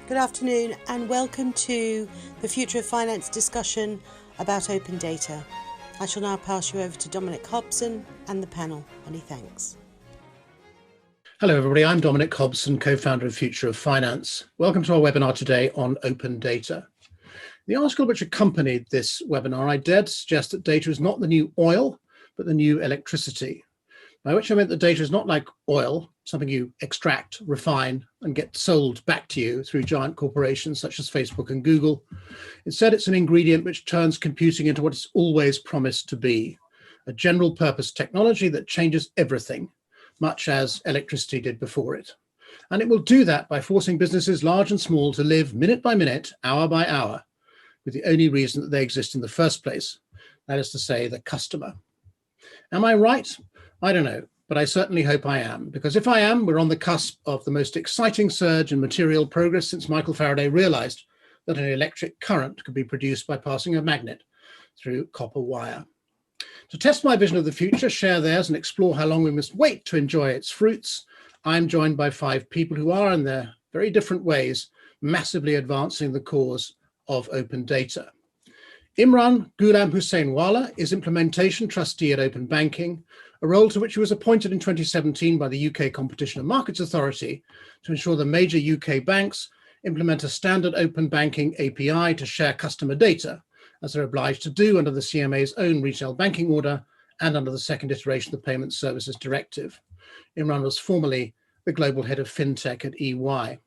Good afternoon and welcome to the Future of Finance discussion about open data. I shall now pass you over to Dominic Hobson and the panel. Many thanks. Hello everybody, I'm Dominic Hobson, co-founder of Future of Finance. Welcome to our webinar today on open data. In the article which accompanied this webinar, I dared to suggest that data is not the new oil, but the new electricity. By which I meant that data is not like oil, something you extract, refine, and get sold back to you through giant corporations such as Facebook and Google. Instead, it's an ingredient which turns computing into what it's always promised to be, a general purpose technology that changes everything, much as electricity did before it. And it will do that by forcing businesses large and small to live minute by minute, hour by hour, with the only reason that they exist in the first place, that is to say, the customer. Am I right? I don't know, but I certainly hope I am, because if I am, we're on the cusp of the most exciting surge in material progress since Michael Faraday realized that an electric current could be produced by passing a magnet through copper wire. To test my vision of the future, share theirs, and explore how long we must wait to enjoy its fruits, I'm joined by 5 people who are, in their very different ways, massively advancing the cause of open data. Imran Ghulam Hussainwala is Implementation Trustee at Open Banking, a role to which he was appointed in 2017 by the UK Competition and Markets Authority to ensure the major UK banks implement a standard open banking API to share customer data, as they're obliged to do under the CMA's own retail banking order and under the second iteration of the Payment Services Directive. Imran was formerly the global head of fintech at EY.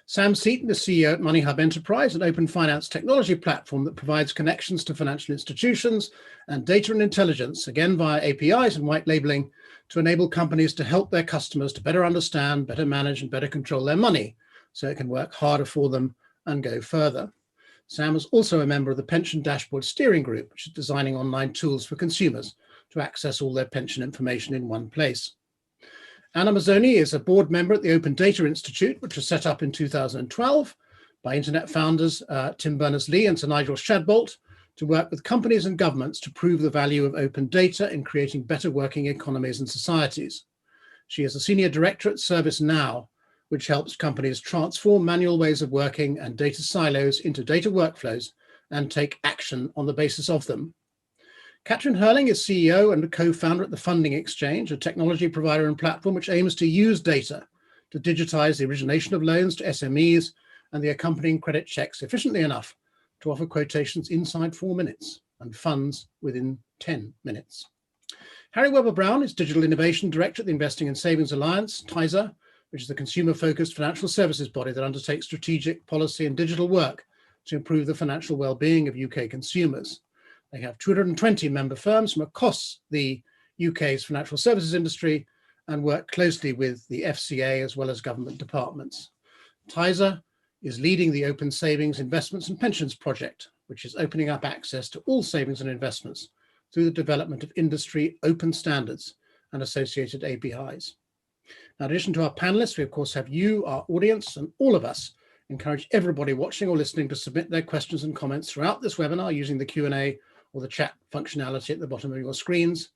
Sam Seaton, the CEO at MoneyHub Enterprise, an open finance technology platform that provides connections to financial institutions and data and intelligence, again via APIs and white labeling, to enable companies to help their customers to better understand, better manage, and better control their money, so it can work harder for them and go further. Sam is also a member of the Pension Dashboard Steering Group, which is designing online tools for consumers to access all their pension information in one place. Anna Mazzoni is a board member at the Open Data Institute, which was set up in 2012 by internet founders Tim Berners-Lee and Sir Nigel Shadbolt to work with companies and governments to prove the value of open data in creating better working economies and societies. She is a senior director at ServiceNow, which helps companies transform manual ways of working and data silos into data workflows and take action on the basis of them. Katrin Hurling is CEO and co-founder at the Funding Exchange, a technology provider and platform which aims to use data to digitize the origination of loans to SMEs and the accompanying credit checks efficiently enough to offer quotations inside 4 minutes and funds within 10 minutes. Harry Weber-Brown is Digital Innovation Director at the Investing and Savings Alliance, TISA, which is the consumer-focused financial services body that undertakes strategic, policy and digital work to improve the financial well-being of UK consumers. They have 220 member firms from across the UK's financial services industry and work closely with the FCA as well as government departments. TISA is leading the Open Savings, Investments and Pensions project, which is opening up access to all savings and investments through the development of industry open standards and associated APIs. Now, in addition to our panelists, we of course have you, our audience, and all of us encourage everybody watching or listening to submit their questions and comments throughout this webinar using the Q&A or the chat functionality at the bottom of your screens.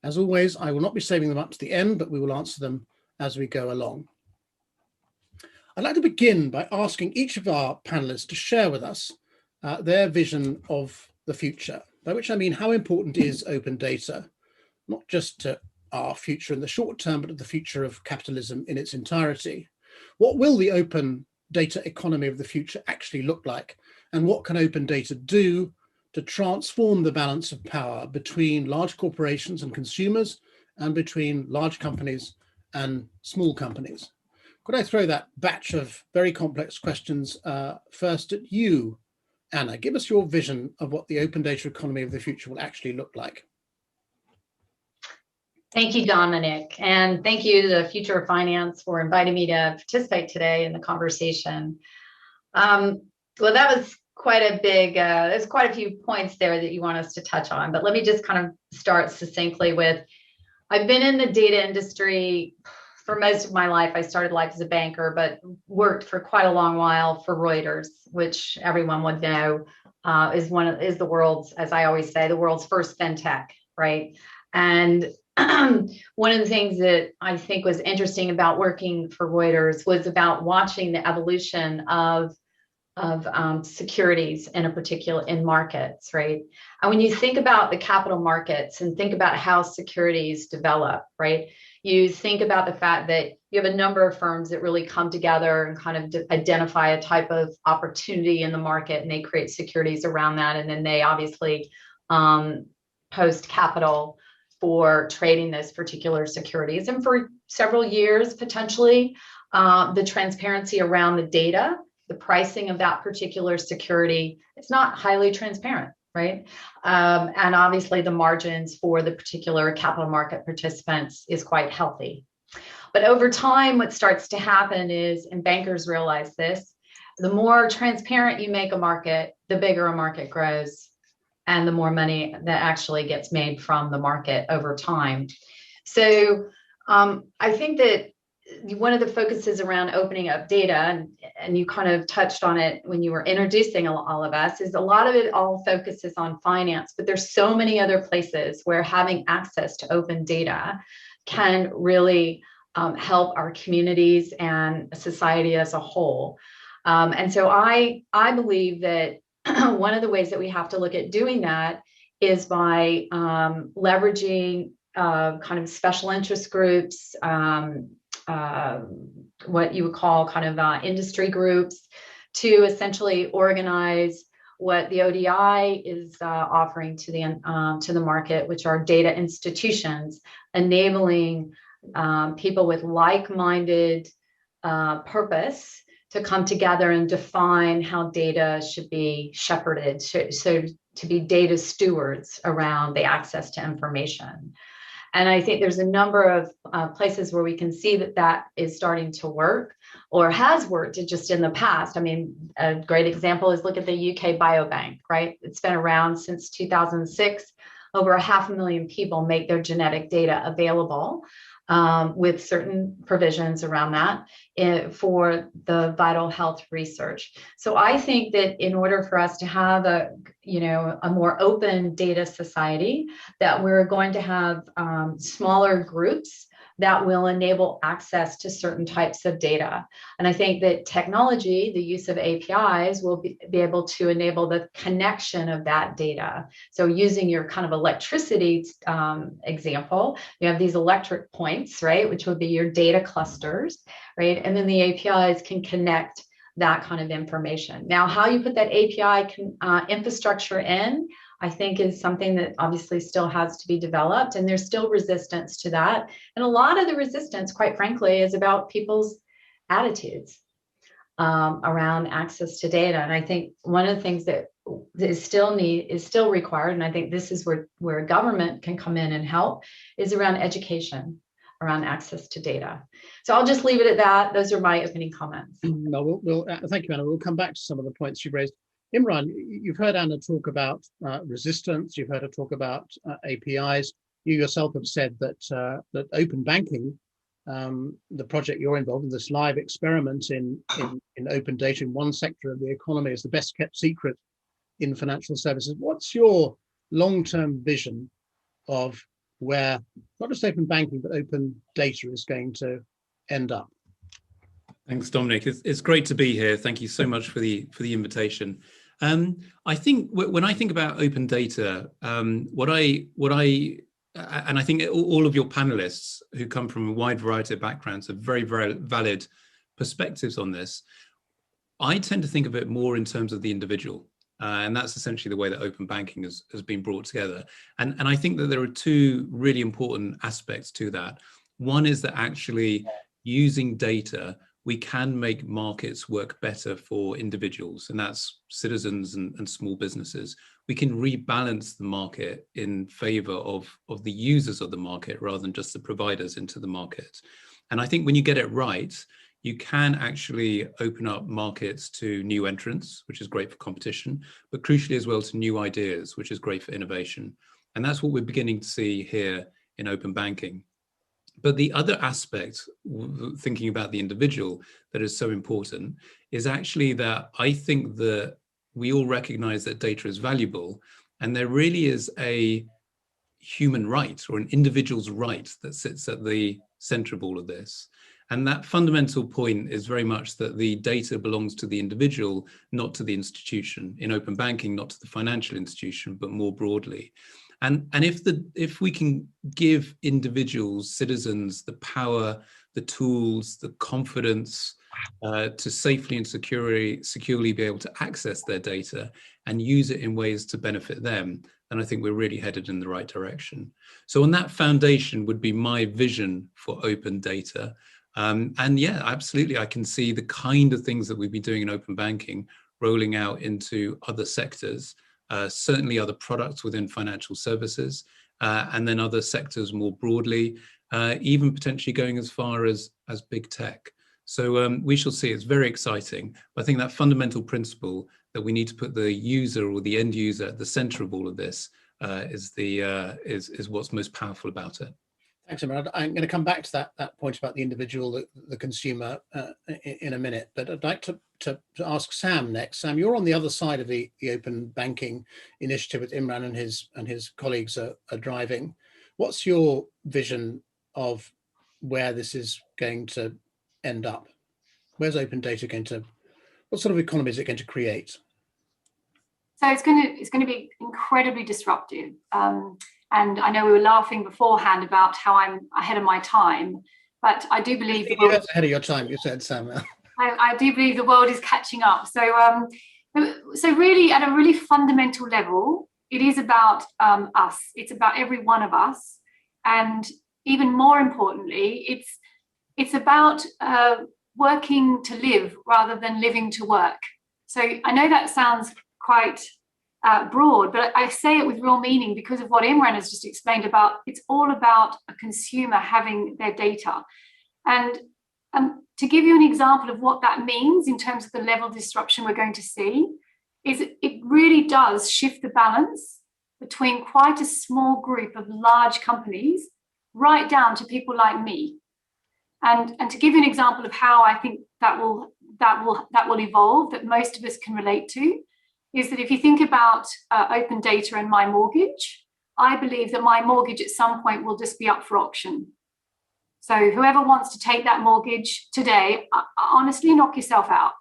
As always, I will not be saving them up to the end, but we will answer them as we go along. I'd like to begin by asking each of our panelists to share with us their vision of the future, by which I mean how important is open data, not just to our future in the short term, but to the future of capitalism in its entirety. What will the open data economy of the future actually look like? And what can open data do to transform the balance of power between large corporations and consumers and between large companies and small companies? Could I throw that batch of very complex questions first at you, Anna? Give us your vision of what the open data economy of the future will actually look like. Thank you, Dominic, and thank you to the Future of Finance for inviting me to participate today in the conversation. Well, that was quite a big, there's quite a few points there that you want us to touch on, but let me just kind of start succinctly with, I've been in the data industry for most of my life. I started life as a banker, but worked for quite a long while for Reuters, which everyone would know is the world's, as I always say, the world's first fintech, right? And one of the things that I think was interesting about working for Reuters was about watching the evolution of securities in markets, right? And when you think about the capital markets and think about how securities develop, right? You think about the fact that you have a number of firms that really come together and kind of identify a type of opportunity in the market, and they create securities around that. And then they obviously post capital for trading those particular securities. And for several years, potentially, the transparency around the data, the pricing of that particular security, it's not highly transparent, right? And obviously the margins for the particular capital market participants is quite healthy. But over time, what starts to happen is, and bankers realize this, the more transparent you make a market, the bigger a market grows, and the more money that actually gets made from the market over time. So I think that one of the focuses around opening up data, and you kind of touched on it when you were introducing all of us, is a lot of it all focuses on finance, but there's so many other places where having access to open data can really help our communities and society as a whole. And so I believe that one of the ways that we have to look at doing that is by leveraging kind of special interest groups, what you would call kind of industry groups, to essentially organize what the ODI is offering to the market, which are data institutions, enabling people with like-minded purpose to come together and define how data should be shepherded, so to be data stewards around the access to information. And I think there's a number of places where we can see that that is starting to work, or has worked just in the past. I mean, a great example is look at the UK Biobank, right? It's been around since 2006. Over 500,000 people make their genetic data available with certain provisions around that for the vital health research. So I think that in order for us to have a more open data society, that we're going to have smaller groups that will enable access to certain types of data. And I think that technology, the use of APIs, will be able to enable the connection of that data. So using your kind of electricity example, you have these electric points, right, which would be your data clusters, right? And then the APIs can connect that kind of information. Now, how you put that API infrastructure in, I think, is something that obviously still has to be developed, and there's still resistance to that. And a lot of the resistance, quite frankly, is about people's attitudes around access to data. And I think one of the things that is still required, and I think this is where government can come in and help, is around education around access to data. So I'll just leave it at that. Those are my opening comments. No, thank you, Anna. We'll come back to some of the points you raised. Imran, you've heard Anna talk about resistance. You've heard her talk about APIs. You yourself have said that that open banking, the project you're involved in, this live experiment in open data in one sector of the economy, is the best kept secret in financial services. What's your long-term vision of where not just open banking, but open data is going to end up? Thanks, Dominic. It's great to be here. Thank you so much for the invitation. I think when I think about open data, and I think all of your panelists who come from a wide variety of backgrounds have very, very valid perspectives on this. I tend to think of it more in terms of the individual. And that's essentially the way that open banking has been brought together. And I think that there are two really important aspects to that. One is that actually using data, we can make markets work better for individuals, and that's citizens and small businesses. We can rebalance the market in favor of the users of the market rather than just the providers into the market. And I think when you get it right, you can actually open up markets to new entrants, which is great for competition, but crucially as well to new ideas, which is great for innovation. And that's what we're beginning to see here in open banking. But the other aspect, thinking about the individual, that is so important is actually that I think that we all recognize that data is valuable, and there really is a human right or an individual's right that sits at the center of all of this. And that fundamental point is very much that the data belongs to the individual, not to the institution. In open banking, not to the financial institution, but more broadly. And if we can give individuals, citizens, the power, the tools, the confidence to safely and securely be able to access their data and use it in ways to benefit them, then I think we're really headed in the right direction. So on that foundation would be my vision for open data. And yeah, absolutely, I can see the kind of things that we've been doing in open banking rolling out into other sectors, certainly other products within financial services, and then other sectors more broadly, even potentially going as far as big tech. So we shall see. It's very exciting. But I think that fundamental principle that we need to put the user or the end user at the center of all of this is what's most powerful about it. Thanks, Imran. I'm going to come back to that point about the individual, the consumer, in a minute. But I'd like to ask Sam next. Sam, you're on the other side of the open banking initiative that Imran and his colleagues are driving. What's your vision of where this is going to end up? Where's open data going to? What sort of economy is it going to create? So it's going to be incredibly disruptive. And I know we were laughing beforehand about how I'm ahead of my time, but I do believe you're ahead of your time. You said, Sam. I do believe the world is catching up. So, so really, at a really fundamental level, it is about us. It's about every one of us, and even more importantly, it's about working to live rather than living to work. So I know that sounds quite broad, but I say it with real meaning because of what Imran has just explained about. It's all about a consumer having their data. And to give you an example of what that means in terms of the level of disruption we're going to see, is it really does shift the balance between quite a small group of large companies right down to people like me. And to give you an example of how I think that will evolve, that most of us can relate to, is that if you think about open data and my mortgage, I believe that my mortgage at some point will just be up for auction. So whoever wants to take that mortgage today, honestly, knock yourself out,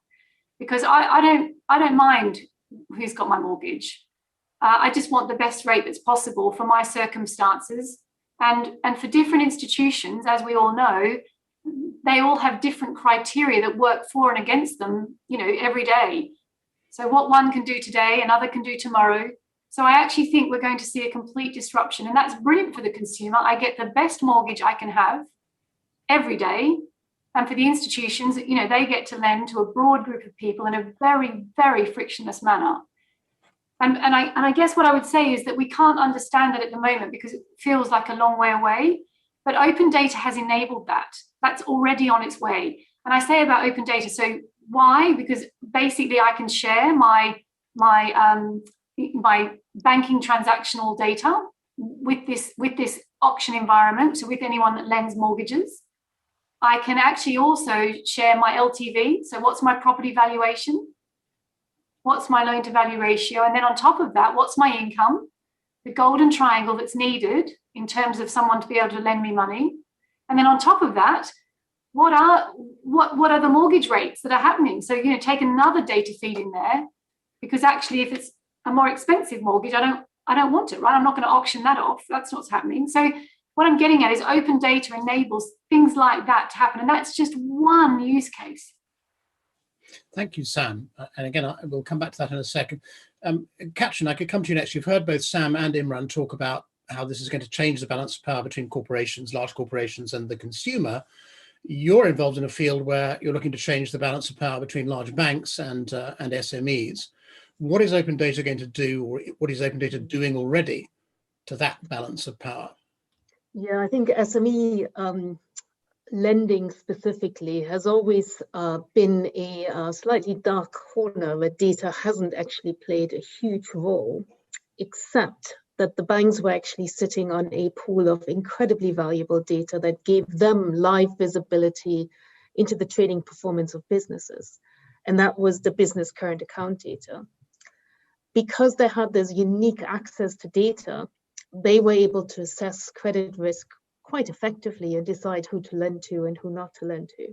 because I don't mind who's got my mortgage. I just want the best rate that's possible for my circumstances, and for different institutions, as we all know, they all have different criteria that work for and against them, every day. So what one can do today, another can do tomorrow. So I actually think we're going to see a complete disruption, and that's brilliant for the consumer. I get the best mortgage I can have every day. And for the institutions, they get to lend to a broad group of people in a very, very frictionless manner. And I guess what I would say is that we can't understand that at the moment because it feels like a long way away. But open data has enabled that. That's already on its way. And I say about open data, so why? Because basically I can share my banking transactional data with this auction environment, so with anyone that lends mortgages. I can actually also share my LTV, so what's my property valuation? What's my loan to value ratio? And then on top of that, what's my income? The golden triangle that's needed in terms of someone to be able to lend me money. And then on top of that, what are the mortgage rates that are happening? So, take another data feed in there, because actually if it's a more expensive mortgage, I don't want it, right? I'm not going to auction that off. That's what's happening. So what I'm getting at is open data enables things like that to happen. And that's just one use case. Thank you, Sam. And again, we'll come back to that in a second. Katrin, I could come to you next. You've heard both Sam and Imran talk about how this is going to change the balance of power between corporations, large corporations, and the consumer. You're involved in a field where you're looking to change the balance of power between large banks and SMEs. What is open data going to do, or what is open data doing already to that balance of power? Yeah, I think SME lending specifically has always been a slightly dark corner where data hasn't actually played a huge role, except that the banks were actually sitting on a pool of incredibly valuable data that gave them live visibility into the trading performance of businesses. And that was the business current account data. Because they had this unique access to data, they were able to assess credit risk quite effectively and decide who to lend to and who not to lend to.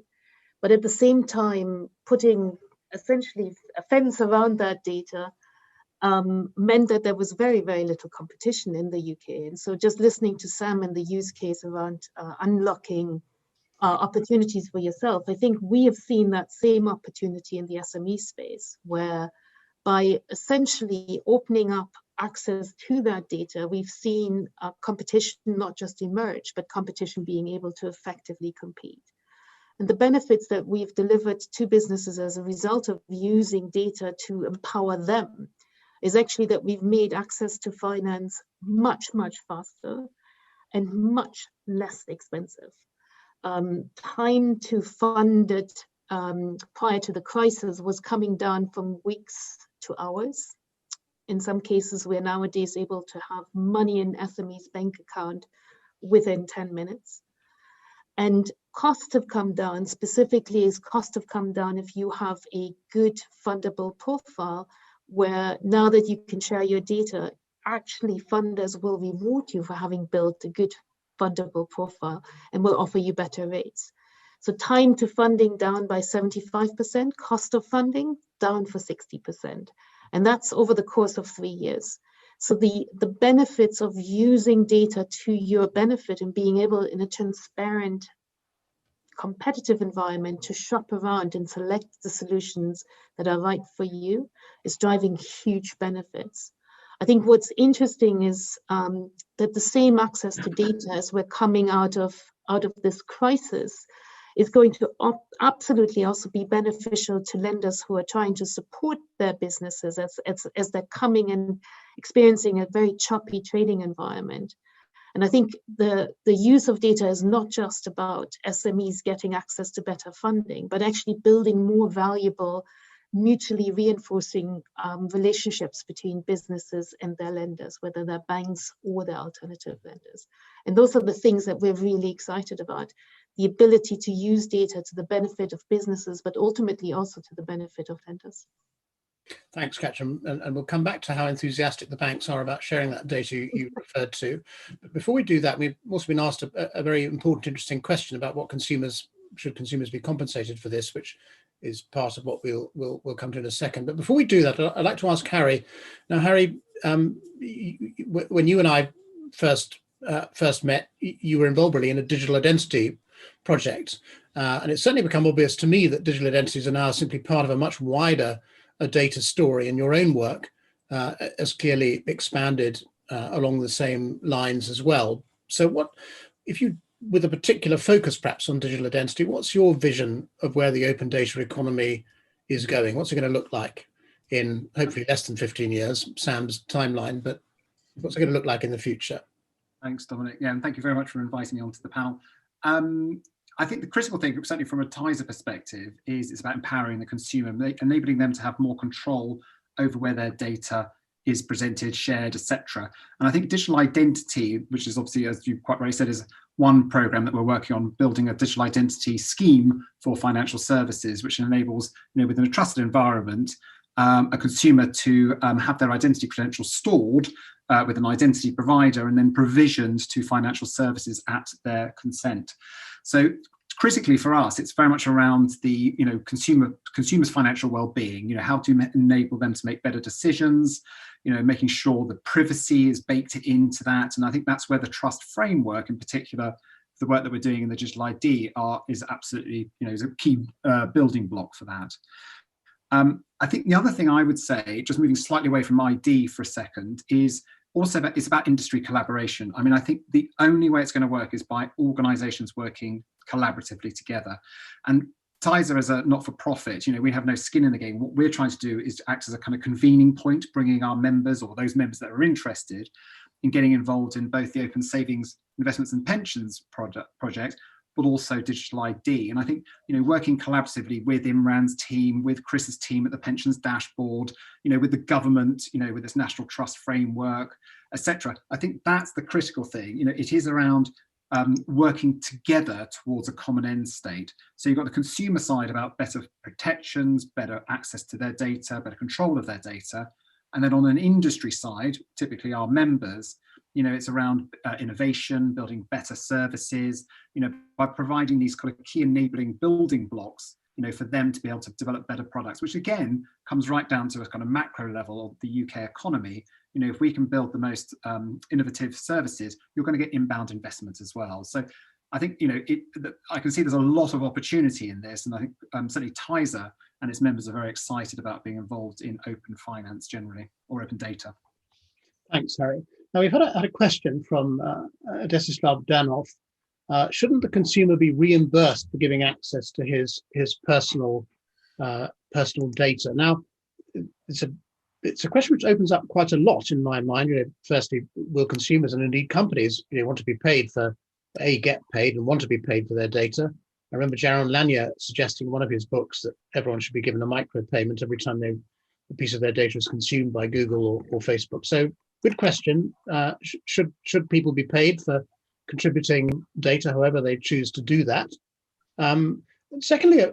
But at the same time, putting essentially a fence around that data meant that there was very, very little competition in the UK. And so just listening to Sam and the use case around unlocking opportunities for yourself, I think we have seen that same opportunity in the SME space, where by essentially opening up access to that data, we've seen competition not just emerge, but competition being able to effectively compete. And the benefits that we've delivered to businesses as a result of using data to empower them is actually that we've made access to finance much, much faster and much less expensive. Time to fund it prior to the crisis was coming down from weeks to hours. In some cases, we're nowadays able to have money in SME's bank account within 10 minutes. And costs have come down. Specifically, costs have come down if you have a good fundable profile, where now that you can share your data, actually funders will reward you for having built a good fundable profile and will offer you better rates. So time to funding down by 75%, cost of funding down for 60%. And that's over the course of 3 years. So the benefits of using data to your benefit and being able in a transparent, competitive environment to shop around and select the solutions that are right for you is driving huge benefits. I think what's interesting is that the same access to data as we're coming out of this crisis is going to absolutely also be beneficial to lenders who are trying to support their businesses as they're coming and experiencing a very choppy trading environment. And I think the use of data is not just about SMEs getting access to better funding, but actually building more valuable, mutually reinforcing relationships between businesses and their lenders, whether they're banks or their alternative lenders. And those are the things that we're really excited about. The ability to use data to the benefit of businesses, but ultimately also to the benefit of lenders. Thanks, Katrin. And we'll come back to how enthusiastic the banks are about sharing that data you referred to. But before we do that, we've also been asked a very important, interesting question about what should consumers be compensated for this, which is part of what we'll come to in a second. But before we do that, I'd like to ask Harry. Now, Harry, when you and I first met, you were involved really in a digital identity project. And it's certainly become obvious to me that digital identities are now simply part of a much wider data story, and your own work has clearly expanded along the same lines as well. So what, if you, with a particular focus perhaps on digital identity, what's your vision of where the open data economy is going? What's it going to look like in hopefully less than 15 years, Sam's timeline, but what's it going to look like in the future? Thanks, Dominic. Yeah, and thank you very much for inviting me onto the panel. I think the critical thing, certainly from a Tizer perspective, is it's about empowering the consumer, enabling them to have more control over where their data is presented, shared, etc. And I think digital identity, which is obviously, as you quite rightly said, is one program that we're working on, building a digital identity scheme for financial services, which enables, within a trusted environment, a consumer to have their identity credentials stored with an identity provider and then provisioned to financial services at their consent. So critically for us, it's very much around the consumers' financial well-being. How to enable them to make better decisions. Making sure the privacy is baked into that, and I think that's where the trust framework, in particular, the work that we're doing in the digital ID, is absolutely is a key building block for that. I think the other thing I would say, just moving slightly away from ID for a second, is also it's about industry collaboration. I mean, I think the only way it's going to work is by organisations working collaboratively together. And Tizer, as a not-for-profit, we have no skin in the game. What we're trying to do is act as a kind of convening point, bringing our members or those members that are interested in getting involved in both the Open Savings, Investments and Pensions project, but also digital ID. And I think, working collaboratively with Imran's team, with Chris's team at the Pensions Dashboard, with the government, with its National Trust Framework, etc. I think that's the critical thing. It is around working together towards a common end state. So you've got the consumer side about better protections, better access to their data, better control of their data. And then on an industry side, typically our members, It's around innovation, building better services, by providing these kind of key enabling building blocks, for them to be able to develop better products, which again comes right down to a kind of macro level of the UK economy. If we can build the most innovative services, you're going to get inbound investment as well. So I think, I can see there's a lot of opportunity in this, and I think certainly TISA and its members are very excited about being involved in open finance generally, or open data. Thanks, Harry. Now, we've had a question from Desislav Danov. Shouldn't the consumer be reimbursed for giving access to his personal data? Now, it's a question which opens up quite a lot in my mind. Firstly, will consumers and indeed companies want to be paid for, get paid and want to be paid for their data? I remember Jaron Lanier suggesting in one of his books that everyone should be given a micropayment every time a piece of their data is consumed by Google or Facebook. So, good question. Should people be paid for contributing data, however they choose to do that? Secondly,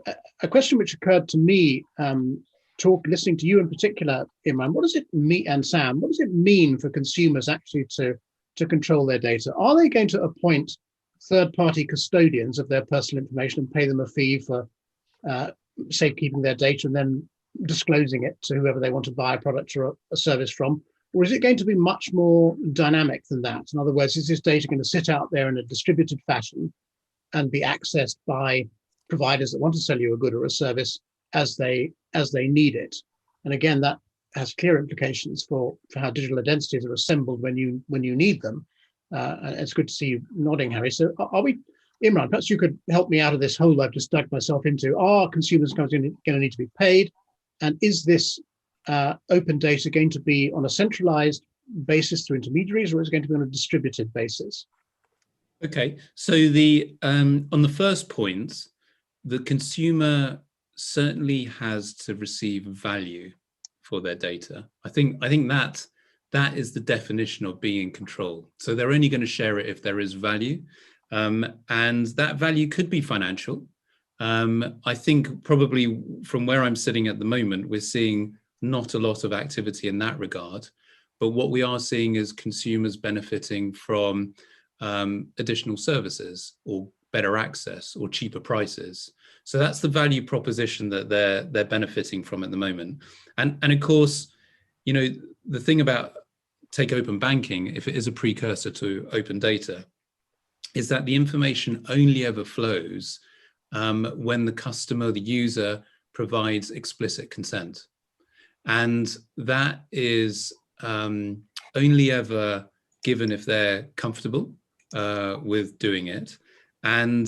a question which occurred to me, listening to you in particular, Imran, what does it mean, and Sam, what does it mean for consumers actually to control their data? Are they going to appoint third-party custodians of their personal information and pay them a fee for safekeeping their data and then disclosing it to whoever they want to buy a product or a service from? Or is it going to be much more dynamic than that? In other words, is this data going to sit out there in a distributed fashion and be accessed by providers that want to sell you a good or a service as they need it? And again, that has clear implications for how digital identities are assembled when you need them. And it's good to see you nodding, Harry. So Imran, perhaps you could help me out of this hole I've just dug myself into. Are consumers going to need to be paid? And is this open data going to be on a centralized basis through intermediaries, or is it going to be on a distributed basis? Okay, so on the first point, the consumer certainly has to receive value for their data. I think that is the definition of being in control. So they're only going to share it if there is value, and that value could be financial. I think probably from where I'm sitting at the moment, we're seeing not a lot of activity in that regard, but what we are seeing is consumers benefiting from additional services or better access or cheaper prices. So that's the value proposition that they're benefiting from at the moment. And of course, the thing about take open banking, if it is a precursor to open data, is that the information only ever flows when the customer, the user, provides explicit consent. And that is only ever given if they're comfortable with doing it, and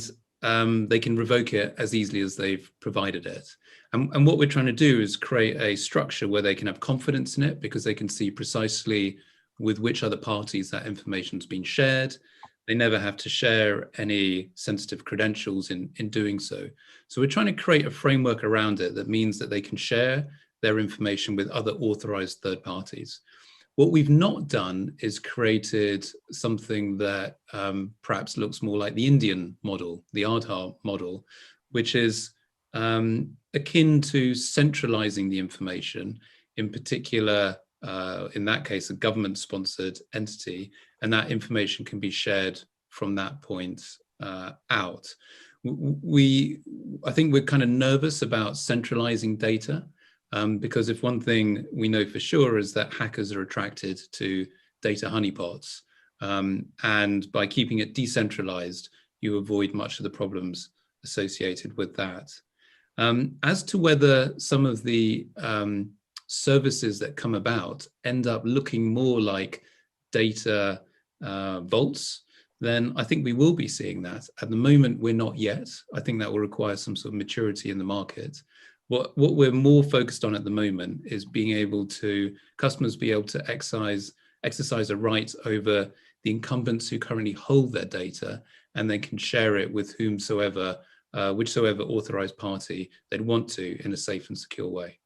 they can revoke it as easily as they've provided it. And what we're trying to do is create a structure where they can have confidence in it, because they can see precisely with which other parties that information's been shared. They never have to share any sensitive credentials in doing so. So we're trying to create a framework around it that means that they can share their information with other authorized third parties. What we've not done is created something that perhaps looks more like the Indian model, the Aadhaar model, which is akin to centralizing the information, in particular, in that case, a government-sponsored entity, and that information can be shared from that point out. I think we're kind of nervous about centralizing data, because if one thing we know for sure is that hackers are attracted to data honeypots, and by keeping it decentralized, you avoid much of the problems associated with that. As to whether some of the services that come about end up looking more like data vaults, then I think we will be seeing that. At the moment, we're not yet. I think that will require some sort of maturity in the market. What we're more focused on at the moment is being able to, customers be able to exercise a right over the incumbents who currently hold their data, and they can share it with whomsoever, whichsoever authorized party they'd want to in a safe and secure way.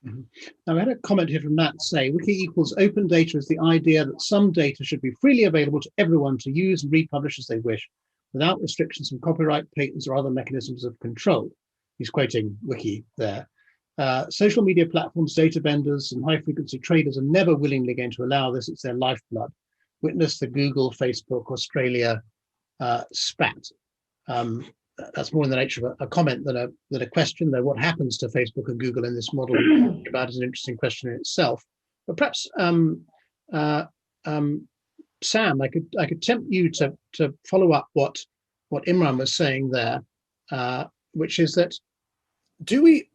Mm-hmm. Now, I had a comment here from Matt say, Wiki equals open data is the idea that some data should be freely available to everyone to use and republish as they wish, without restrictions from copyright, patents, or other mechanisms of control. He's quoting Wiki there. Social media platforms, data vendors, and high-frequency traders are never willingly going to allow this. It's their lifeblood. witnessed the Google, Facebook, Australia spat. That's more in the nature of a comment than a question, though what happens to Facebook and Google in this model about is an interesting question in itself. But perhaps Sam, I could tempt you to follow up what Imran was saying there, which is that do we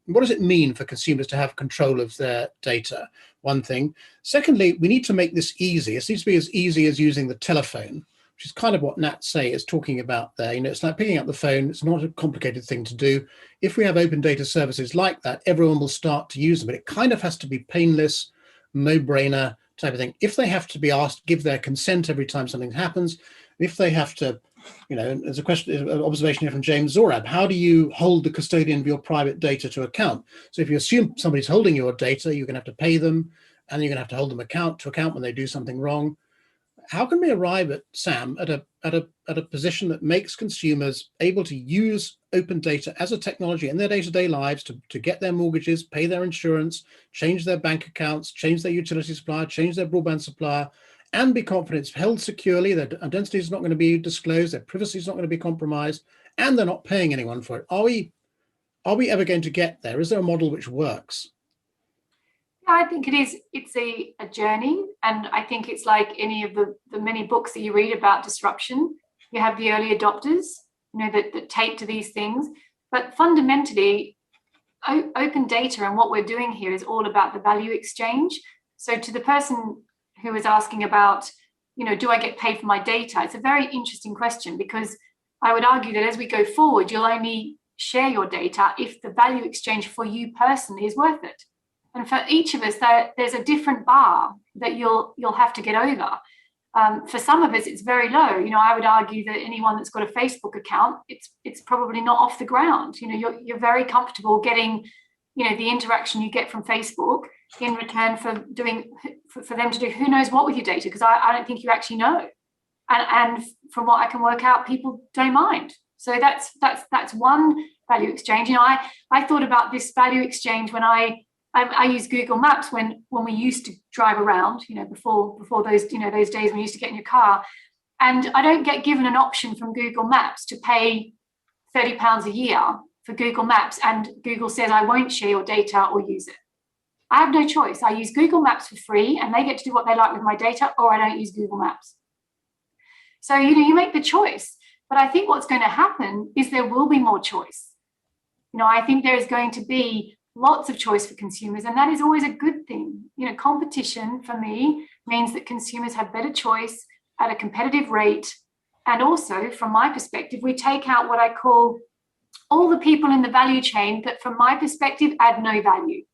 what does it mean for consumers to have control of their data? One thing. Secondly, we need to make this easy. It needs to be as easy as using the telephone, which is kind of what Nat Say is talking about there. You know, it's like picking up the phone. It's not a complicated thing to do. If we have open data services like that, everyone will start to use them. But it kind of has to be painless, no-brainer type of thing. If they have to be asked, give their consent every time something happens. If they have to, you know, there's a question, an observation here from James Zorab. How do you hold the custodian of your private data to account? So if you assume somebody's holding your data, you're going to have to pay them, and you're going to have to hold them to account when they do something wrong. How can we arrive at, Sam, at a position that makes consumers able to use open data as a technology in their day-to-day lives to get their mortgages, pay their insurance, change their bank accounts, change their utility supplier, change their broadband supplier, and be confident it's held securely, their identity is not going to be disclosed, their privacy is not going to be compromised, and they're not paying anyone for it? Are we ever going to get there? Is there a model which works? I think it is. It's a journey, and I think it's like any of the many books that you read about disruption. You have the early adopters, you know, that take to these things, but fundamentally, open data and what we're doing here is all about the value exchange. So to the person who was asking about, you know, do I get paid for my data? It's a very interesting question, because I would argue that as we go forward, you'll only share your data if the value exchange for you personally is worth it. And for each of us, there's a different bar that you'll have to get over. For some of us, it's very low. You know, I would argue that anyone that's got a Facebook account, it's probably not off the ground. You know, you're very comfortable getting, you know, the interaction you get from Facebook in return for them to do who knows what with your data, because I don't think you actually know. And from what I can work out, people don't mind. So that's one value exchange. You know, I thought about this value exchange when I use Google Maps when we used to drive around, you know, before those, you know, those days when we used to get in your car. And I don't get given an option from Google Maps to pay £30 a year for Google Maps, and Google says I won't share your data or use it. I have no choice. I use Google Maps for free, and they get to do what they like with my data, or I don't use Google Maps. So, you know, you make the choice. But I think what's going to happen is there will be more choice. You know, I think there is going to be lots of choice for consumers, and that is always a good thing. You know, competition for me means that consumers have better choice at a competitive rate. And also, from my perspective, we take out what I call all the people in the value chain that, from my perspective, add no value.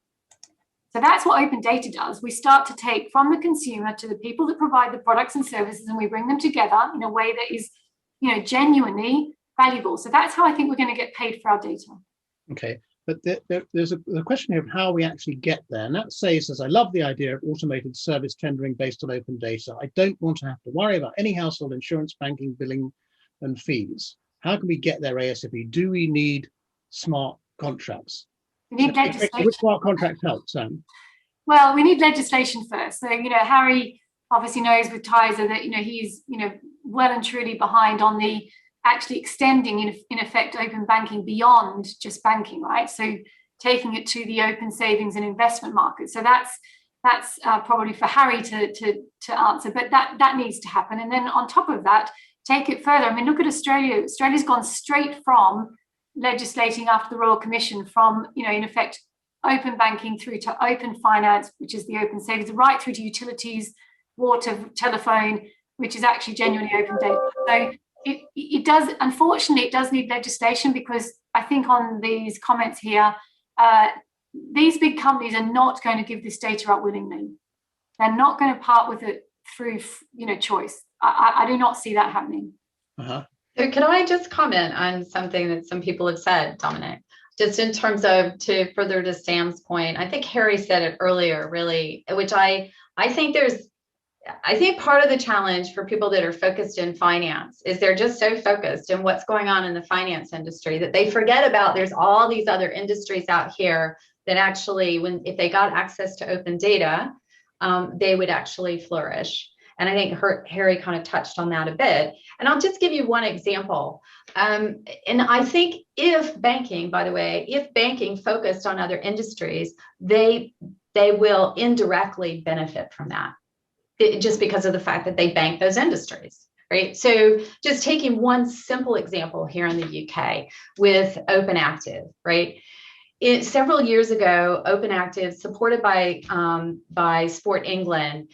So that's what open data does. We start to take from the consumer to the people that provide the products and services, and we bring them together in a way that is, you know, genuinely valuable. So that's how I think we're going to get paid for our data. Okay. But there's a question here of how we actually get there. And that says, I love the idea of automated service tendering based on open data. I don't want to have to worry about any household insurance, banking, billing, and fees. How can we get there ASAP? Do we need smart contracts? We need legislation. Which smart contracts help, Sam? Well, we need legislation first. So, you know, Harry obviously knows with Tizer that, you know, he's, you know, well and truly behind on the actually extending in effect open banking beyond just banking, right? So taking it to the open savings and investment market. So that's probably for Harry to answer, but that needs to happen. And then on top of that, take it further. I mean, look at Australia. Australia's gone straight from legislating after the Royal Commission from, you know, in effect, open banking through to open finance, which is the open savings, right through to utilities, water, telephone, which is actually genuinely open data. So it does, unfortunately, it does need legislation, because I think on these comments here, these big companies are not going to give this data up willingly. They're not going to part with it through, you know, choice. I do not see that happening. Uh-huh. So could I just comment on something that some people have said, Dominic? Just in terms of, to further to Sam's point, I think Harry said it earlier, really, which I think part of the challenge for people that are focused in finance is they're just so focused in what's going on in the finance industry that they forget about there's all these other industries out here that actually, if they got access to open data, they would actually flourish. And I think Harry kind of touched on that a bit. And I'll just give you one example. And I think if banking, by the way, if banking focused on other industries, they will indirectly benefit from that, just because of the fact that they bank those industries, right? So just taking one simple example here in the UK with Open Active, right? Several years ago, Open Active, supported by Sport England,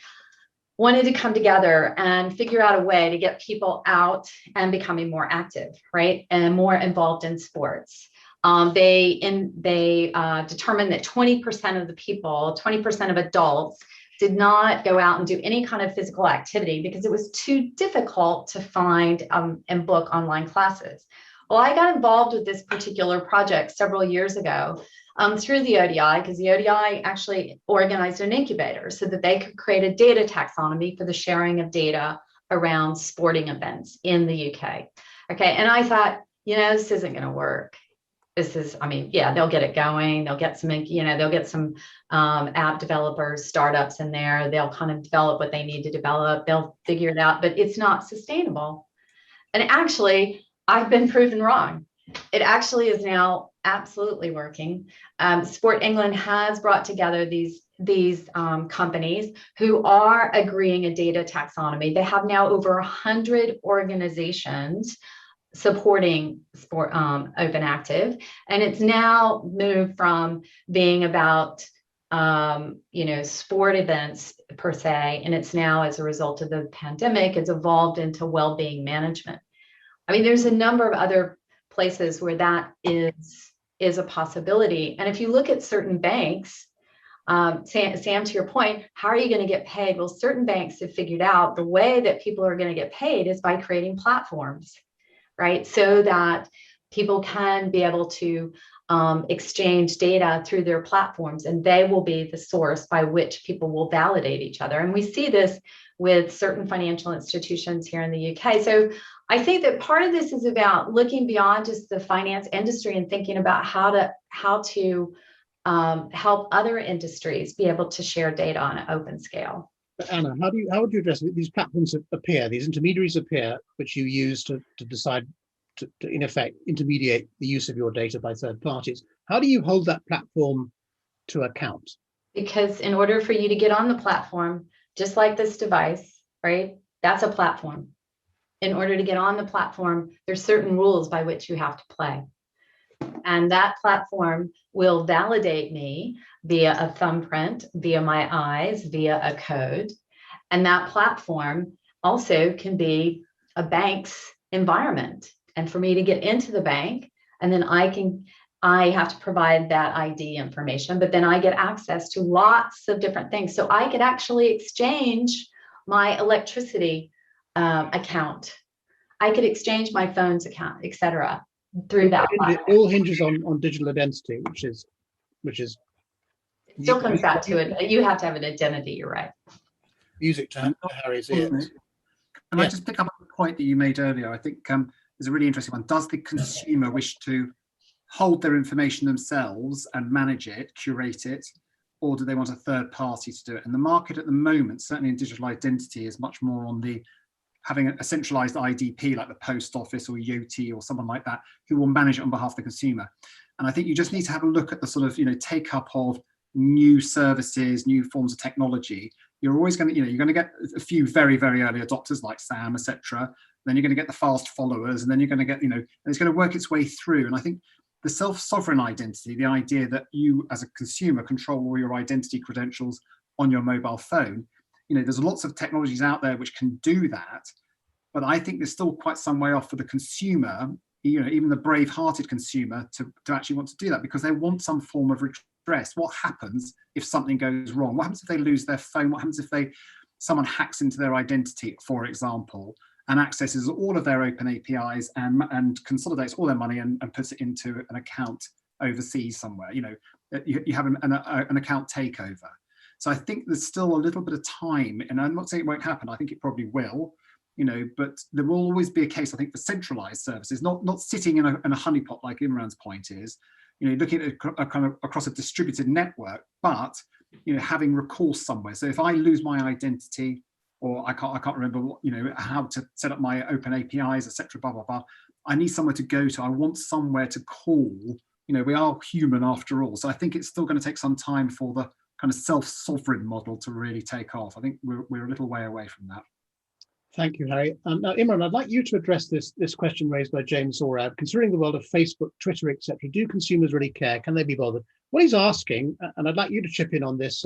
wanted to come together and figure out a way to get people out and becoming more active, right? And more involved in sports. They determined that 20% of the people, 20% of adults did not go out and do any kind of physical activity because it was too difficult to find and book online classes. Well, I got involved with this particular project several years ago through the ODI, because the ODI actually organized an incubator so that they could create a data taxonomy for the sharing of data around sporting events in the UK. Okay, and I thought, this isn't going to work. This is, yeah, they'll get it going. They'll get some, they'll get some app developers, startups in there. They'll kind of develop what they need to develop. They'll figure it out, but it's not sustainable. And actually, I've been proven wrong. It actually is now absolutely working. Sport England has brought together these companies who are agreeing a data taxonomy. They have now over 100 organizations supporting sport Open Active, and it's now moved from being about sport events per se, and it's now, as a result of the pandemic, it's evolved into well-being management. There's a number of other places where that is a possibility. And if you look at certain banks, Sam, to your point, how are you going to get paid? Well, certain banks have figured out the way that people are going to get paid is by creating platforms, right? So that people can be able to exchange data through their platforms, and they will be the source by which people will validate each other. And we see this with certain financial institutions here in the UK. So I think that part of this is about looking beyond just the finance industry and thinking about how to help other industries be able to share data on an open scale. But Anna, how would you address it? These platforms appear, these intermediaries appear, which you use to decide to in effect intermediate the use of your data by third parties. How do you hold that platform to account? Because in order for you to get on the platform, just like this device, right? That's a platform. In order to get on the platform, there's certain rules by which you have to play. And that platform will validate me via a thumbprint, via my eyes, via a code. And that platform also can be a bank's environment. And for me to get into the bank, and then I have to provide that ID information, but then I get access to lots of different things. So I could actually exchange my electricity account. I could exchange my phone's account, etc. through that. It all hinges on digital identity, which is. It still comes back to it. You have to have an identity. You're right. Music to Harry's ears. Can I just pick up on the point that you made earlier? I think is a really interesting one. Does the consumer wish to hold their information themselves and manage it, curate it, or do they want a third party to do it? And the market at the moment, certainly in digital identity, is much more on the having a centralized IDP like the post office or Yoti or someone like that, who will manage it on behalf of the consumer. And I think you just need to have a look at the sort of, take up of new services, new forms of technology. You're always going to, you're going to get a few very, very early adopters like Sam, etc. Then you're going to get the fast followers, and then you're going to get, and it's going to work its way through. And I think the self-sovereign identity, the idea that you as a consumer control all your identity credentials on your mobile phone, there's lots of technologies out there which can do that. But I think there's still quite some way off for the consumer, even the brave-hearted consumer, to actually want to do that, because they want some form of redress. What happens if something goes wrong? What happens if they lose their phone? What happens if someone hacks into their identity, for example, and accesses all of their open APIs and consolidates all their money and puts it into an account overseas somewhere? You have an account takeover. So I think there's still a little bit of time, and I'm not saying it won't happen. I think it probably will, but there will always be a case, I think, for centralized services, not sitting in a honeypot like Imran's point is, looking at kind of across a distributed network, but having recourse somewhere. So if I lose my identity, or I can't remember what, how to set up my open APIs, etc., blah blah blah, I need somewhere to go to. I want somewhere to call. We are human after all. So I think it's still going to take some time for the kind of self-sovereign model to really take off. I think we're a little way away from that. Thank you, Harry. Now, Imran, I'd like you to address this question raised by James Orab. Considering the world of Facebook, Twitter, etc., do consumers really care? Can they be bothered? What he's asking, and I'd like you to chip in on this,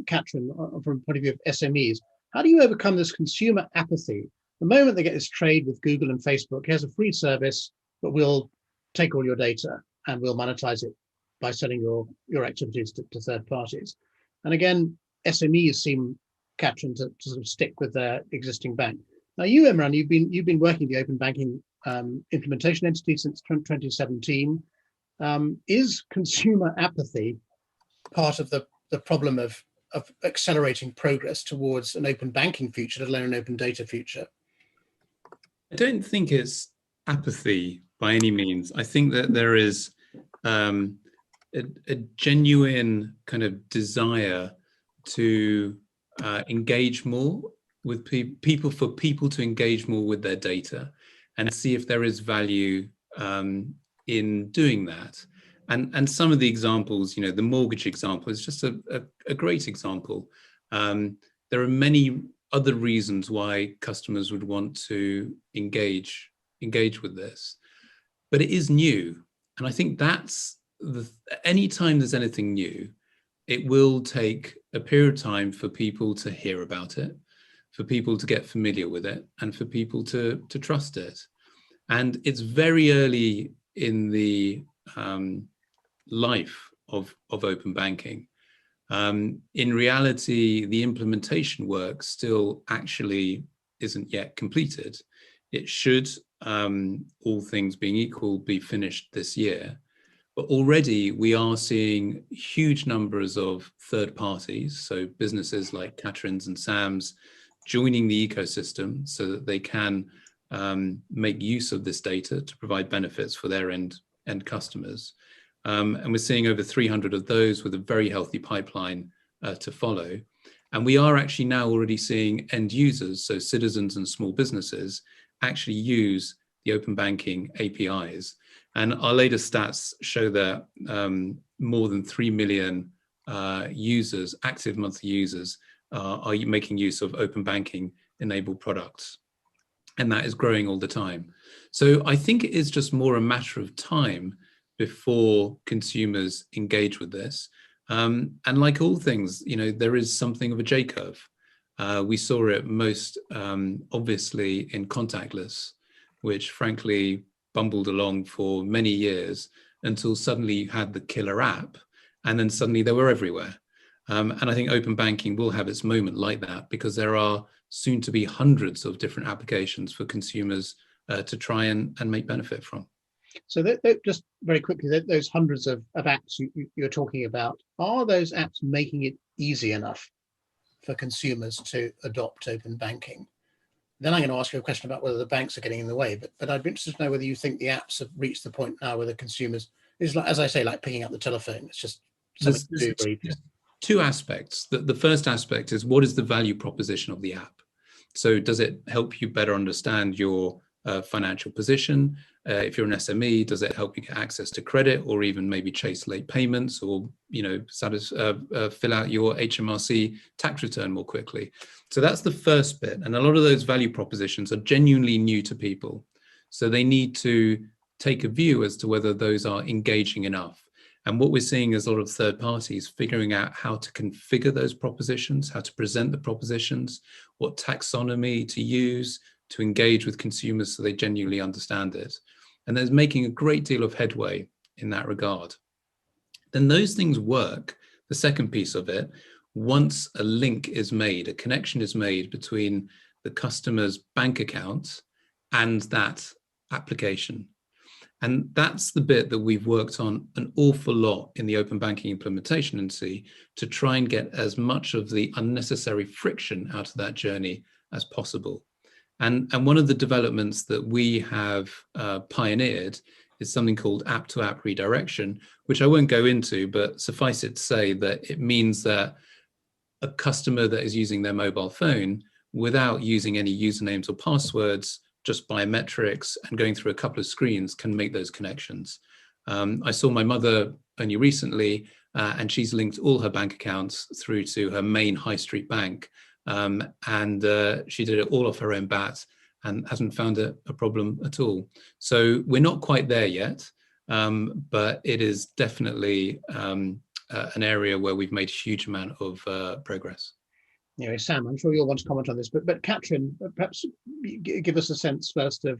Katrin, from the point of view of SMEs, how do you overcome this consumer apathy? The moment they get this trade with Google and Facebook, here's a free service, but we'll take all your data and we'll monetize it by selling your activities to third parties. And again, SMEs seem, Katrin, to sort of stick with their existing bank. Now, you, Imran, you've been working the open banking implementation entity since 2017. Is consumer apathy part of the problem of accelerating progress towards an open banking future, let alone an open data future? I don't think it's apathy by any means. I think that there is a genuine kind of desire to engage more with people, for people to engage more with their data and see if there is value in doing that. And some of the examples, the mortgage example is just a great example. There are many other reasons why customers would want to engage with this, but it is new. And I think that's anytime there's anything new, it will take a period of time for people to hear about it, for people to get familiar with it, and for people to trust it. And it's very early in the life of open banking. In reality, the implementation work still actually isn't yet completed. It should, all things being equal, be finished this year. But already we are seeing huge numbers of third parties, so businesses like Katrin's and Sam's, joining the ecosystem so that they can make use of this data to provide benefits for their end customers. And we're seeing over 300 of those with a very healthy pipeline to follow. And we are actually now already seeing end users, so citizens and small businesses, actually use the open banking APIs. And our latest stats show that more than 3 million users, active monthly users, are making use of open banking enabled products. And that is growing all the time. So I think it is just more a matter of time before consumers engage with this. And like all things, there is something of a J-curve. We saw it most obviously in contactless, which frankly bumbled along for many years until suddenly you had the killer app, and then suddenly they were everywhere. And I think open banking will have its moment like that, because there are soon to be hundreds of different applications for consumers to try and make benefit from. So just very quickly, those hundreds of apps you're talking about, are those apps making it easy enough for consumers to adopt open banking? Then I'm going to ask you a question about whether the banks are getting in the way, but I'd be interested to know whether you think the apps have reached the point now where the consumers, is like, as I say, like picking up the telephone. It's just something to do. Two aspects. The first aspect is, what is the value proposition of the app? So does it help you better understand your financial position? If you're an SME, does it help you get access to credit, or even maybe chase late payments, or fill out your HMRC tax return more quickly? So that's the first bit. And a lot of those value propositions are genuinely new to people. So they need to take a view as to whether those are engaging enough. And what we're seeing is a lot of third parties figuring out how to configure those propositions, how to present the propositions, what taxonomy to use to engage with consumers so they genuinely understand it. And there's making a great deal of headway in that regard. Then those things work. The second piece of it, once a link is made, a connection is made between the customer's bank account and that application. And that's the bit that we've worked on an awful lot in the open banking implementation entity, to try and get as much of the unnecessary friction out of that journey as possible. And one of the developments that we have pioneered is something called app-to-app redirection, which I won't go into, but suffice it to say that it means that a customer that is using their mobile phone without using any usernames or passwords, just biometrics and going through a couple of screens, can make those connections. I saw my mother only recently, and she's linked all her bank accounts through to her main high street bank. And she did it all off her own bat and hasn't found a problem at all. So we're not quite there yet, but it is definitely an area where we've made a huge amount of progress. Anyway, Sam, I'm sure you'll want to comment on this, but Katrin, perhaps give us a sense first of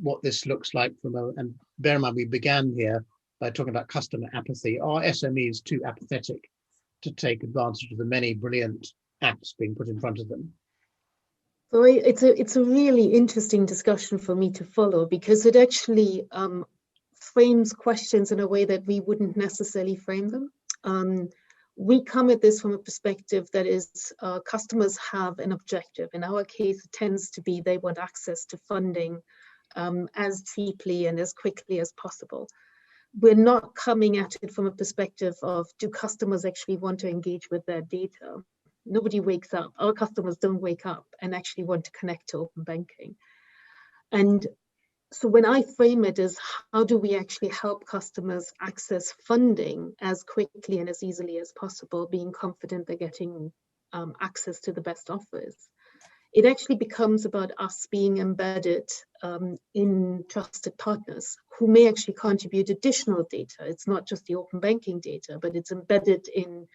what this looks like and bear in mind we began here by talking about customer apathy. Are SMEs too apathetic to take advantage of the many brilliant apps being put in front of them? So it's a really interesting discussion for me to follow, because it actually frames questions in a way that we wouldn't necessarily frame them. We come at this from a perspective that is customers have an objective. In our case, it tends to be they want access to funding as cheaply and as quickly as possible. We're not coming at it from a perspective of, do customers actually want to engage with their data? Nobody wakes up. Our customers don't wake up and actually want to connect to open banking. And so when I frame it as, how do we actually help customers access funding as quickly and as easily as possible, being confident they're getting access to the best offers, it actually becomes about us being embedded in trusted partners who may actually contribute additional data. It's not just the open banking data, but it's embedded in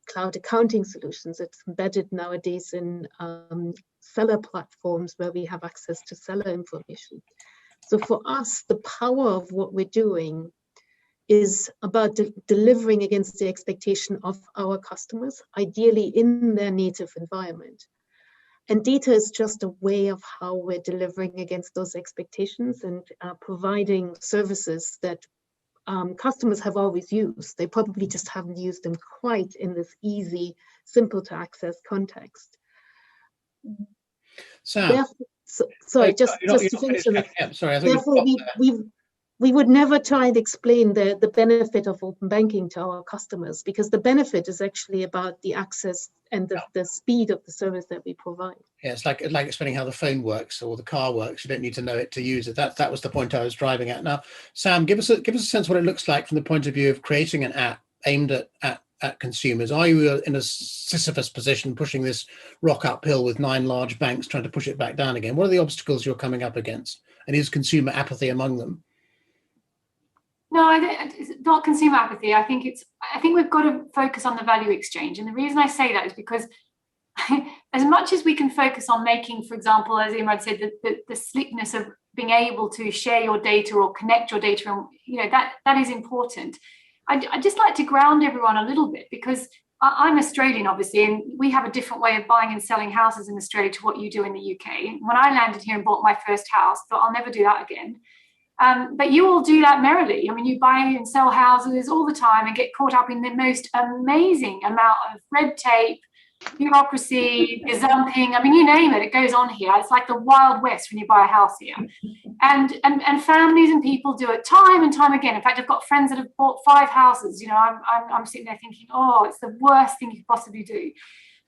cloud accounting solutions. It's embedded nowadays in seller platforms where we have access to seller information. So for us, the power of what we're doing is about delivering against the expectation of our customers, ideally in their native environment. And data is just a way of how we're delivering against those expectations and providing services that customers have always used. They probably just haven't used them quite in this easy, simple to access context. Sam, sorry, just to finish on that. Sorry, I thought therefore, we would never try and explain the benefit of open banking to our customers, because the benefit is actually about the access and the speed of the service that we provide. Yeah, it's like explaining how the phone works or the car works. You don't need to know it to use it. That was the point I was driving at. Now, Sam, give us a sense of what it looks like from the point of view of creating an app aimed at consumers. Are you in a Sisyphus position, pushing this rock uphill with 9 large banks trying to push it back down again? What are the obstacles you're coming up against? And is consumer apathy among them? No, it's not consumer apathy. I think we've got to focus on the value exchange. And the reason I say that is because as much as we can focus on making, for example, as Imran said, the slickness of being able to share your data or connect your data, and that is important. I'd just like to ground everyone a little bit, because I'm Australian, obviously, and we have a different way of buying and selling houses in Australia to what you do in the UK. When I landed here and bought my first house, thought I'll never do that again. But you all do that merrily. I mean, you buy and sell houses all the time and get caught up in the most amazing amount of red tape, bureaucracy, gazumping. I mean, you name it, it goes on here. It's like the Wild West when you buy a house here. And families and people do it time and time again. In fact, I've got friends that have bought 5 houses. I'm sitting there thinking, oh, it's the worst thing you could possibly do.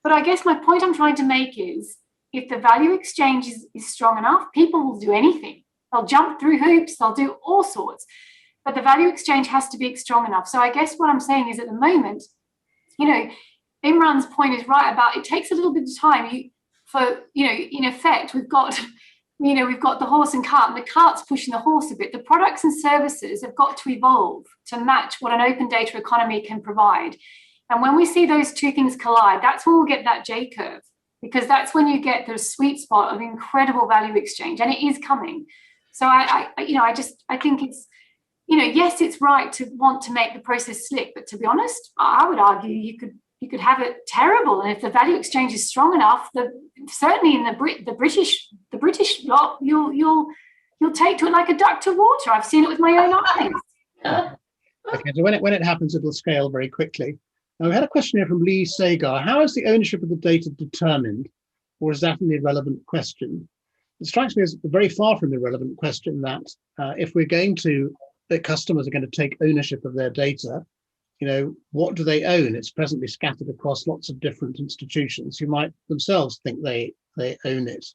But I guess my point I'm trying to make is, if the value exchange is strong enough, people will do anything. They'll jump through hoops, they'll do all sorts, but the value exchange has to be strong enough. So I guess what I'm saying is, at the moment, Imran's point is right about, it takes a little bit of time in effect, we've got the horse and cart, and the cart's pushing the horse a bit. The products and services have got to evolve to match what an open data economy can provide. And when we see those two things collide, that's when we'll get that J curve, because that's when you get the sweet spot of incredible value exchange, and it is coming. So I think it's, yes, it's right to want to make the process slick, but to be honest, I would argue you could have it terrible. And if the value exchange is strong enough, certainly in the British lot, you'll take to it like a duck to water. I've seen it with my own eyes. Okay, so when it happens, it'll scale very quickly. Now, we had a question here from Lee Sagar. How is the ownership of the data determined, or is that an irrelevant question? It strikes me as very far from the relevant question that if we're going to that customers are going to take ownership of their data, what do they own? It's presently scattered across lots of different institutions who might themselves think they own it.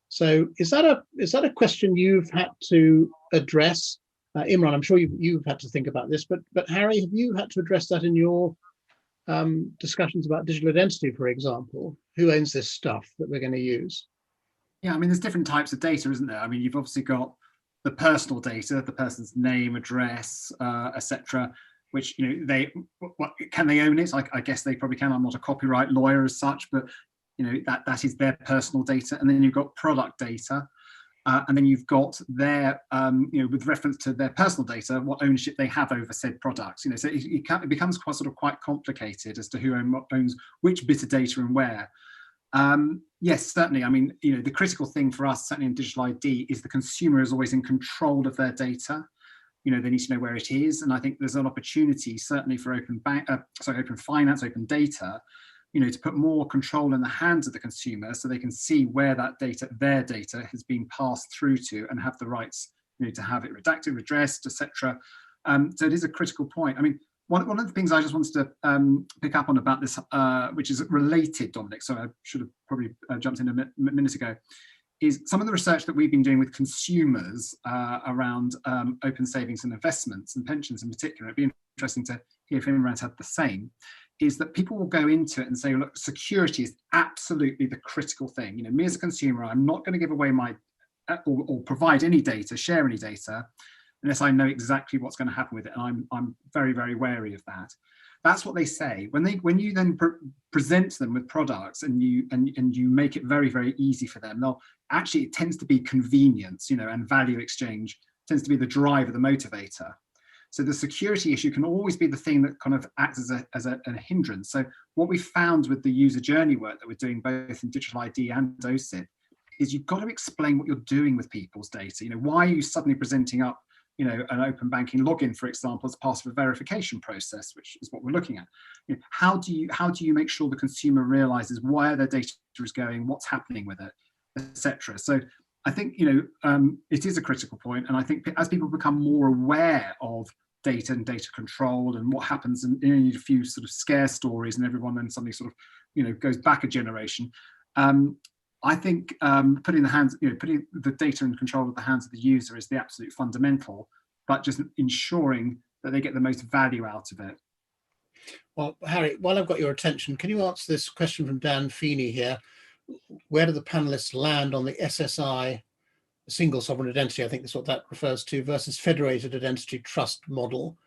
So is that a question you've had to address? Imran, I'm sure you've had to think about this, but Harry, have you had to address that in your discussions about digital identity, for example? Who owns this stuff that we're going to use? Yeah, I mean, there's different types of data, isn't there? I mean, you've obviously got the personal data, the person's name, address, etc., which, can they own it? I guess they probably can. I'm not a copyright lawyer as such, but that is their personal data. And then you've got product data, and then you've got their, with reference to their personal data, what ownership they have over said products. So it becomes quite complicated as to who owns which bit of data and where. Yes, certainly. I mean, the critical thing for us, certainly in digital ID, is the consumer is always in control of their data. They need to know where it is, and I think there's an opportunity, certainly for open finance, open data, to put more control in the hands of the consumer, so they can see where that data, their data, has been passed through to, and have the rights, to have it redacted, redressed, etc. So it is a critical point. I mean, one of the things I just wanted to pick up on about this, which is related, Dominic, so I should have probably jumped in a minute ago, is some of the research that we've been doing with consumers around open savings and investments, and pensions in particular. It'd be interesting to hear if Imran's had the same, is that people will go into it and say, look, security is absolutely the critical thing. Me as a consumer, I'm not going to give away my, or provide any data, share any data, unless I know exactly what's going to happen with it. And I'm very, very wary of that. That's what they say. When you then present them with products and you make it very, very easy for them, it tends to be convenience, and value exchange tends to be the driver, the motivator. So the security issue can always be the thing that kind of acts as a hindrance. So what we found with the user journey work that we're doing both in digital ID and OSIP is you've got to explain what you're doing with people's data. Why are you suddenly presenting up an open banking login, for example, as part of a verification process, which is what we're looking at. How do you make sure the consumer realizes where their data is going, what's happening with it, etc. So I think it is a critical point, and I think as people become more aware of data and data control and what happens, and you need a few sort of scare stories, and everyone then suddenly sort of goes back a generation. I think putting the data and control of the hands of the user is the absolute fundamental, but just ensuring that they get the most value out of it. Well, Harry, while I've got your attention, can you answer this question from Dan Feeney here? Where do the panelists land on the SSI, single sovereign identity, I think that's what that refers to, versus federated identity trust model?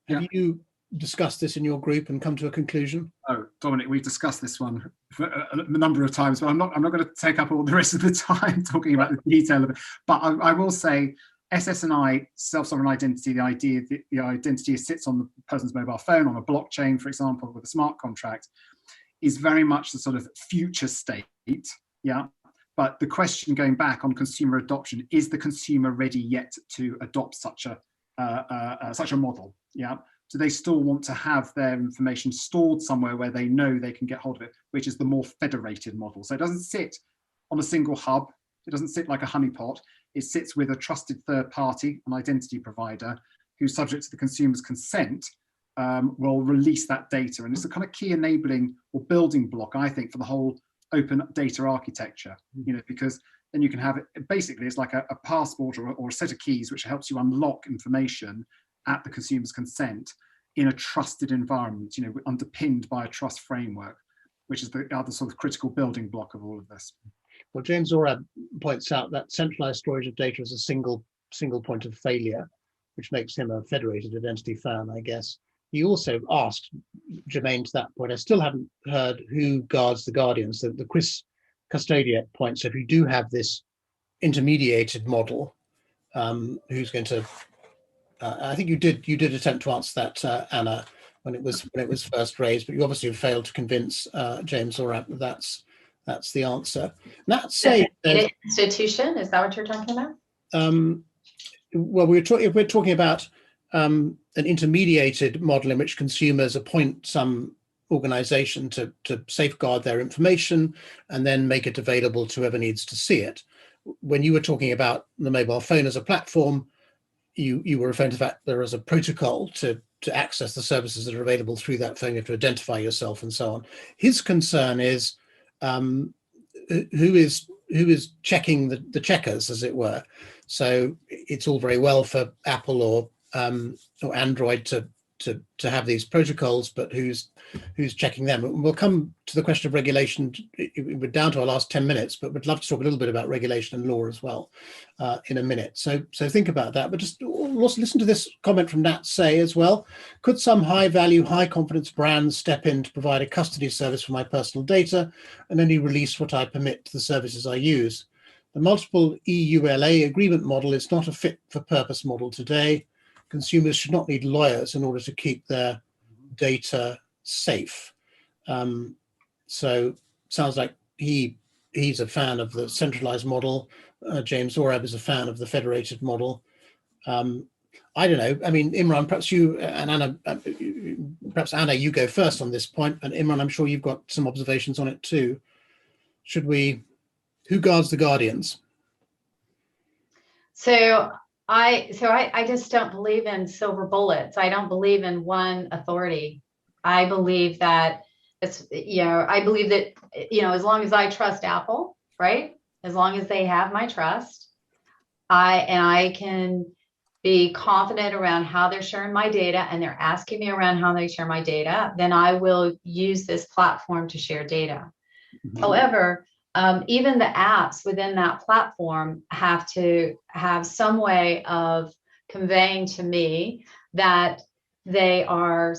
Have you discussed this in your group and come to a conclusion? Oh, Dominic, we've discussed this one for a number of times, but I'm not going to take up all the rest of the time talking about the detail of it. But I will say SSNI, self-sovereign identity, the idea that the identity sits on the person's mobile phone, on a blockchain, for example, with a smart contract, is very much the sort of future state. Yeah. But the question going back on consumer adoption, is the consumer ready yet to adopt such a model? Yeah. Do they still want to have their information stored somewhere where they know they can get hold of it, which is the more federated model? So it doesn't sit on a single hub. It doesn't sit like a honeypot. It sits with a trusted third party, an identity provider, who, subject to the consumer's consent, will release that data. And it's a kind of key enabling or building block, I think, for the whole open data architecture, because then you can have it, basically it's like a passport or a set of keys which helps you unlock information at the consumer's consent in a trusted environment, underpinned by a trust framework, which is the other sort of critical building block of all of this. Well, James Zorab points out that centralized storage of data is a single point of failure, which makes him a federated identity fan, I guess. He also asked, germane to that point, I still haven't heard who guards the guardians, the Custodian point. So if you do have this intermediated model, who's going to I think you did attempt to answer that, Anna, when it was first raised, but you obviously have failed to convince James Zorab that that's the answer. That's institution. Is that what you're talking about? Well, we're talking about an intermediated model in which consumers appoint some organization to safeguard their information and then make it available to whoever needs to see it. When you were talking about the mobile phone as a platform, you were referring to the fact there is a protocol to access the services that are available through that phone. You have to identify yourself and so on. His concern is who is checking the checkers, as it were. So it's all very well for Apple or Android to have these protocols, but who's checking them? And we'll come to the question of regulation. We're down to our last 10 minutes, but we'd love to talk a little bit about regulation and law as well in a minute. So think about that. But just also listen to this comment from Nat Say as well. Could some high-value, high-confidence brands step in to provide a custody service for my personal data and only release what I permit to the services I use? The multiple EULA agreement model is not a fit-for-purpose model today. Consumers should not need lawyers in order to keep their data safe. So sounds like he's a fan of the centralized model. James Orab is a fan of the federated model. I don't know. I mean, Imran, perhaps you and Anna, perhaps Anna, you go first on this point, and Imran, I'm sure you've got some observations on it too. Who guards the guardians? So I just don't believe in silver bullets. I don't believe in one authority. I believe that I believe that, as long as I trust Apple, right? As long as they have my trust, I can be confident around how they're sharing my data, and they're asking me around how they share my data, then I will use this platform to share data. Mm-hmm. However, even the apps within that platform have to have some way of conveying to me that they are,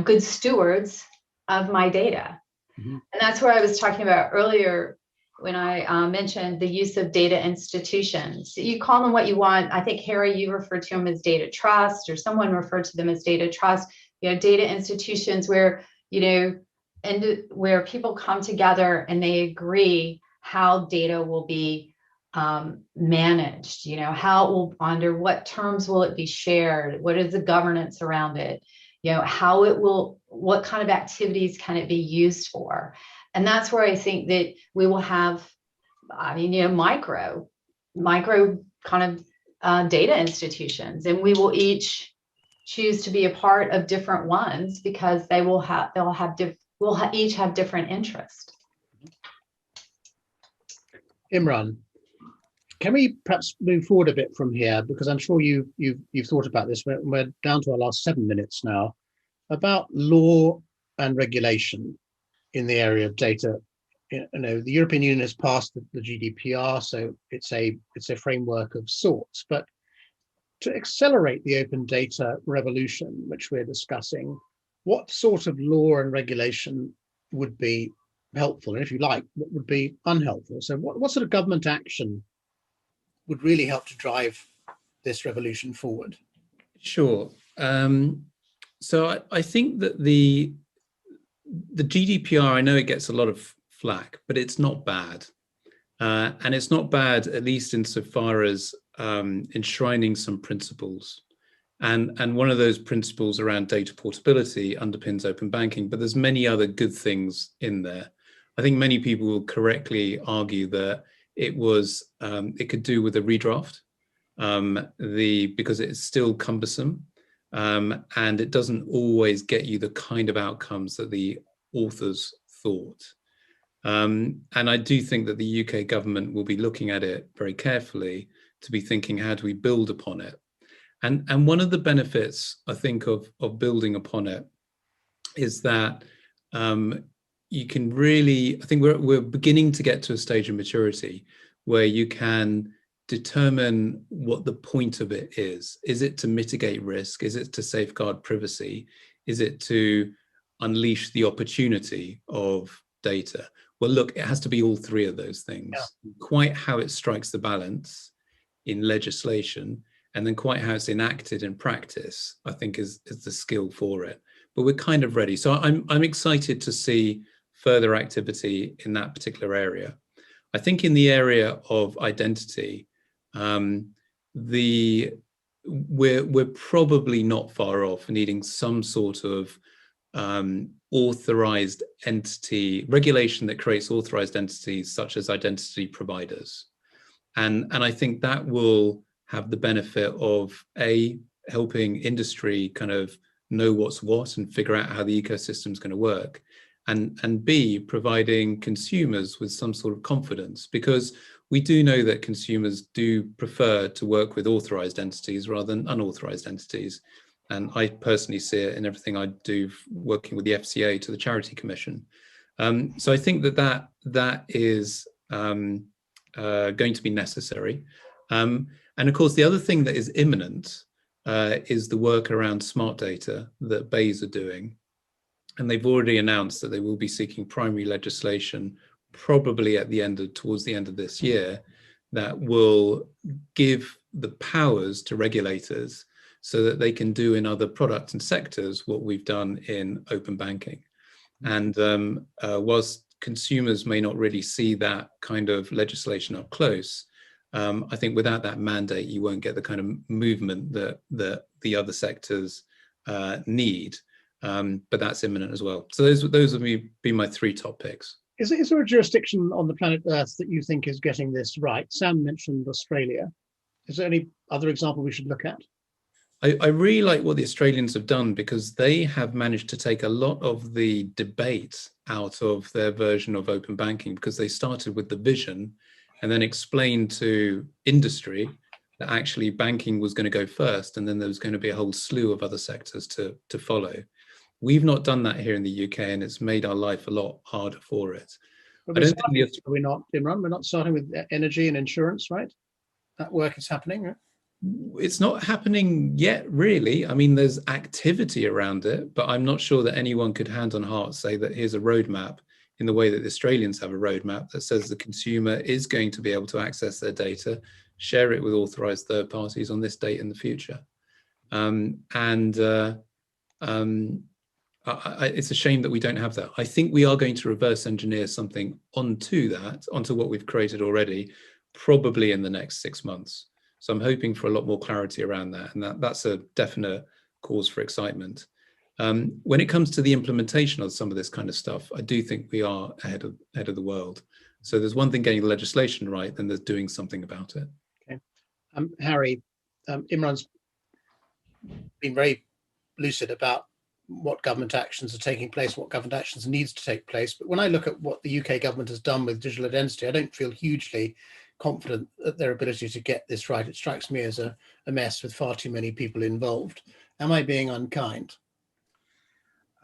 good stewards of my data. Mm-hmm. And that's where I was talking about earlier when I mentioned the use of data institutions. You call them what you want. I think, Harry, you referred to them as data trust, or someone referred to them as data trust. Data institutions where, and where people come together and they agree how data will be managed, how it will, under what terms will it be shared? What is the governance around it? How it will, what kind of activities can it be used for? And that's where I think that we will have, micro kind of data institutions, and we will each choose to be a part of different ones because we'll each have different interests. Imran, can we perhaps move forward a bit from here, because I'm sure you've thought about this. We're down to our last 7 minutes now, about law and regulation in the area of data. The European Union has passed the GDPR, so it's a framework of sorts. But to accelerate the open data revolution, which we're discussing, what sort of law and regulation would be helpful, and if you like, what would be unhelpful? So what sort of government action would really help to drive this revolution forward? Sure. So I think that the GDPR, I know it gets a lot of flack, but it's not bad. And it's not bad, at least insofar as enshrining some principles. And one of those principles around data portability underpins open banking, but there's many other good things in there. I think many people will correctly argue that it could do with a redraft, because it's still cumbersome, and it doesn't always get you the kind of outcomes that the authors thought. And I do think that the UK government will be looking at it very carefully to be thinking, how do we build upon it? And one of the benefits, I think, of building upon it is that you can really, I think we're beginning to get to a stage of maturity where you can determine what the point of it is. Is it to mitigate risk? Is it to safeguard privacy? Is it to unleash the opportunity of data? Well, look, it has to be all three of those things. Yeah. Quite how it strikes the balance in legislation, and then quite how it's enacted in practice, I think is the skill for it. But we're kind of ready. So I'm excited to see further activity in that particular area. I think in the area of identity, we're probably not far off needing some sort of authorized entity regulation that creates authorized entities such as identity providers. And I think that will have the benefit of helping industry kind of know what's what and figure out how the ecosystem is going to work, and B, providing consumers with some sort of confidence, because we do know that consumers do prefer to work with authorized entities rather than unauthorized entities. And I personally see it in everything I do, working with the FCA to the Charity Commission. So I think that is going to be necessary. And of course, the other thing that is imminent is the work around smart data that BEIS are doing. And they've already announced that they will be seeking primary legislation probably towards the end of this year, that will give the powers to regulators so that they can do in other products and sectors what we've done in open banking. And whilst consumers may not really see that kind of legislation up close, I think without that mandate, you won't get the kind of movement that the other sectors need. But that's imminent as well. So those would be my three top picks. Is there a jurisdiction on the planet Earth that you think is getting this right? Sam mentioned Australia. Is there any other example we should look at? I really like what the Australians have done, because they have managed to take a lot of the debate out of their version of open banking, because they started with the vision and then explained to industry that actually banking was going to go first, and then there was going to be a whole slew of other sectors to follow. We've not done that here in the UK, and it's made our life a lot harder for it. But we're not, Imran, we're not starting with energy and insurance, right? That work is happening, right? It's not happening yet, really. I mean, there's activity around it, but I'm not sure that anyone could hand on heart say that here's a roadmap in the way that the Australians have a roadmap that says the consumer is going to be able to access their data, share it with authorized third parties on this date in the future. It's a shame that we don't have that. I think we are going to reverse engineer something onto what we've created already, probably in the next 6 months. So I'm hoping for a lot more clarity around that, and that's a definite cause for excitement. When it comes to the implementation of some of this kind of stuff, I do think we are ahead of the world. So there's one thing getting the legislation right, then there's doing something about it. Okay, Harry, Imran's been very lucid about what government actions are taking place, what government actions needs to take place. But when I look at what the UK government has done with digital identity, I don't feel hugely confident at their ability to get this right. It strikes me as a mess with far too many people involved. Am I being unkind?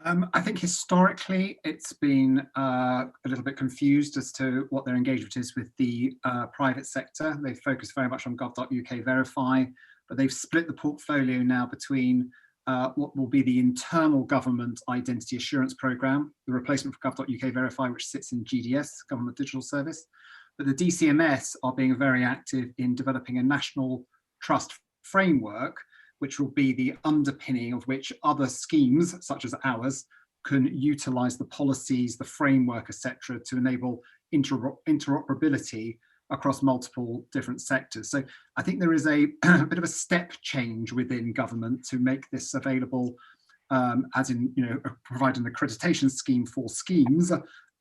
I think historically it's been a little bit confused as to what their engagement is with the private sector. They focus very much on gov.uk Verify, but they've split the portfolio now between what will be the internal government identity assurance programme, the replacement for gov.uk Verify, which sits in GDS, Government Digital Service. But the DCMS are being very active in developing a national trust framework, which will be the underpinning of which other schemes, such as ours, can utilise the policies, the framework, etc., to enable interoperability across multiple different sectors. So I think there is a bit of a step change within government to make this available, as in, providing an accreditation scheme for schemes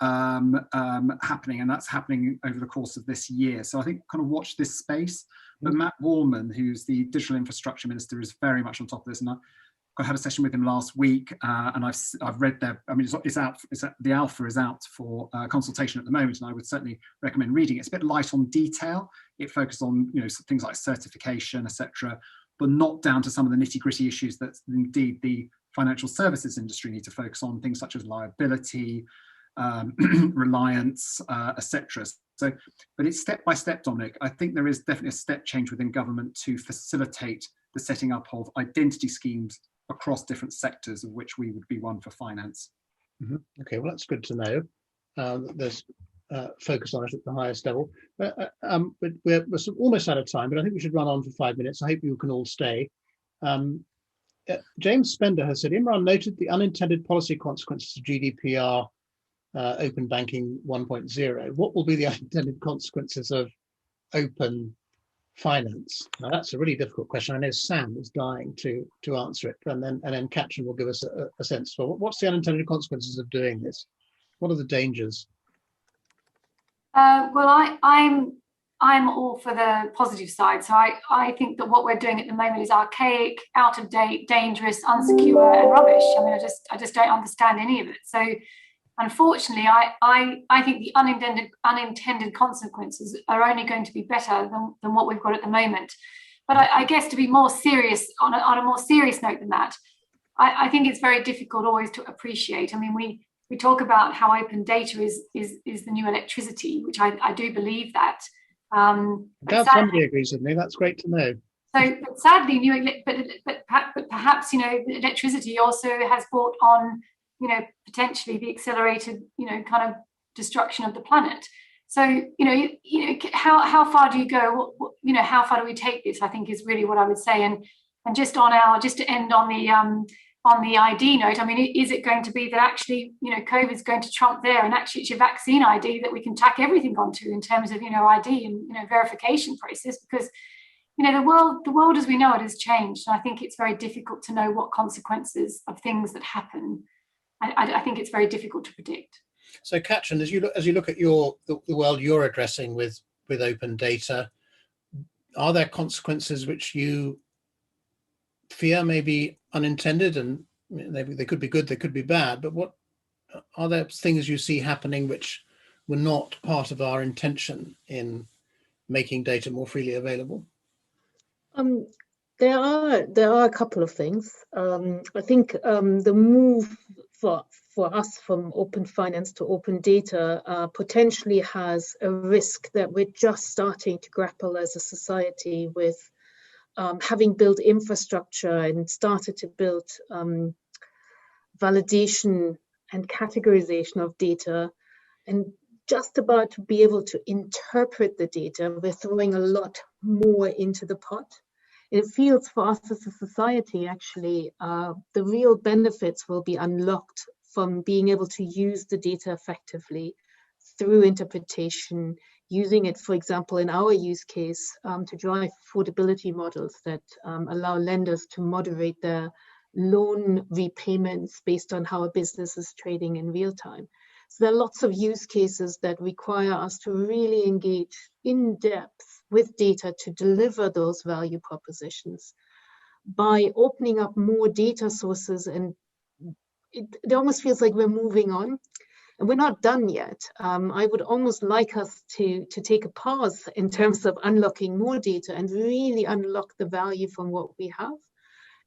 happening, and that's happening over the course of this year. So I think kind of watch this space. But Matt Wallman, who's the Digital Infrastructure Minister, is very much on top of this, and I had a session with him last week, and I've read their. I mean, it's out. The alpha is out for consultation at the moment, and I would certainly recommend reading it. It's a bit light on detail. It focuses on things like certification, etc., but not down to some of the nitty-gritty issues that indeed the financial services industry need to focus on. Things such as liability, reliance, etc. So, but it's step by step, Dominic. I think there is definitely a step change within government to facilitate the setting up of identity schemes across different sectors, of which we would be one for finance. Mm-hmm. Okay, well, that's good to know. There's focus on it at the highest level. But we're almost out of time, but I think we should run on for 5 minutes. I hope you can all stay. James Spender has said, Imran noted the unintended policy consequences of GDPR open banking 1.0. What will be the unintended consequences of open finance? Now, that's a really difficult question. I know Sam is dying to answer it, and then Katrin will give us a sense for what's the unintended consequences of doing this. What are the dangers? Well, I'm all for the positive side. So I think that what we're doing at the moment is archaic, out of date, dangerous, unsecure, and rubbish. I mean, I just don't understand any of it. So unfortunately, I think the unintended consequences are only going to be better than what we've got at the moment. But I guess to be more serious, on a more serious note than that, I think it's very difficult always to appreciate. I mean, we talk about how open data is the new electricity, which I do believe that. Glad somebody agrees with me. That's great to know. So, but sadly, but perhaps electricity also has brought on potentially the accelerated kind of destruction of the planet. So how far do you go? How far do we take this? I think is really what I would say. And just to end on the ID note, I mean, is it going to be that actually COVID is going to trump there, and actually it's your vaccine ID that we can tack everything onto in terms of ID and verification process, because the world as we know it has changed, and I think it's very difficult to know what consequences of things that happen. I think it's very difficult to predict. So, Katrin, as you look at the world you're addressing with open data, are there consequences which you fear may be unintended? And they could be good, they could be bad, but what are there things you see happening which were not part of our intention in making data more freely available? There are a couple of things. I think the move for us from open finance to open data potentially has a risk that we're just starting to grapple as a society with, having built infrastructure and started to build validation and categorization of data, and just about to be able to interpret the data. We're throwing a lot more into the pot. It feels for us as a society, actually, the real benefits will be unlocked from being able to use the data effectively through interpretation, using it, for example, in our use case, to drive affordability models that allow lenders to moderate their loan repayments based on how a business is trading in real time. So there are lots of use cases that require us to really engage in depth with data to deliver those value propositions. By opening up more data sources, and it almost feels like we're moving on, and we're not done yet. I would almost like us to take a pause in terms of unlocking more data and really unlock the value from what we have.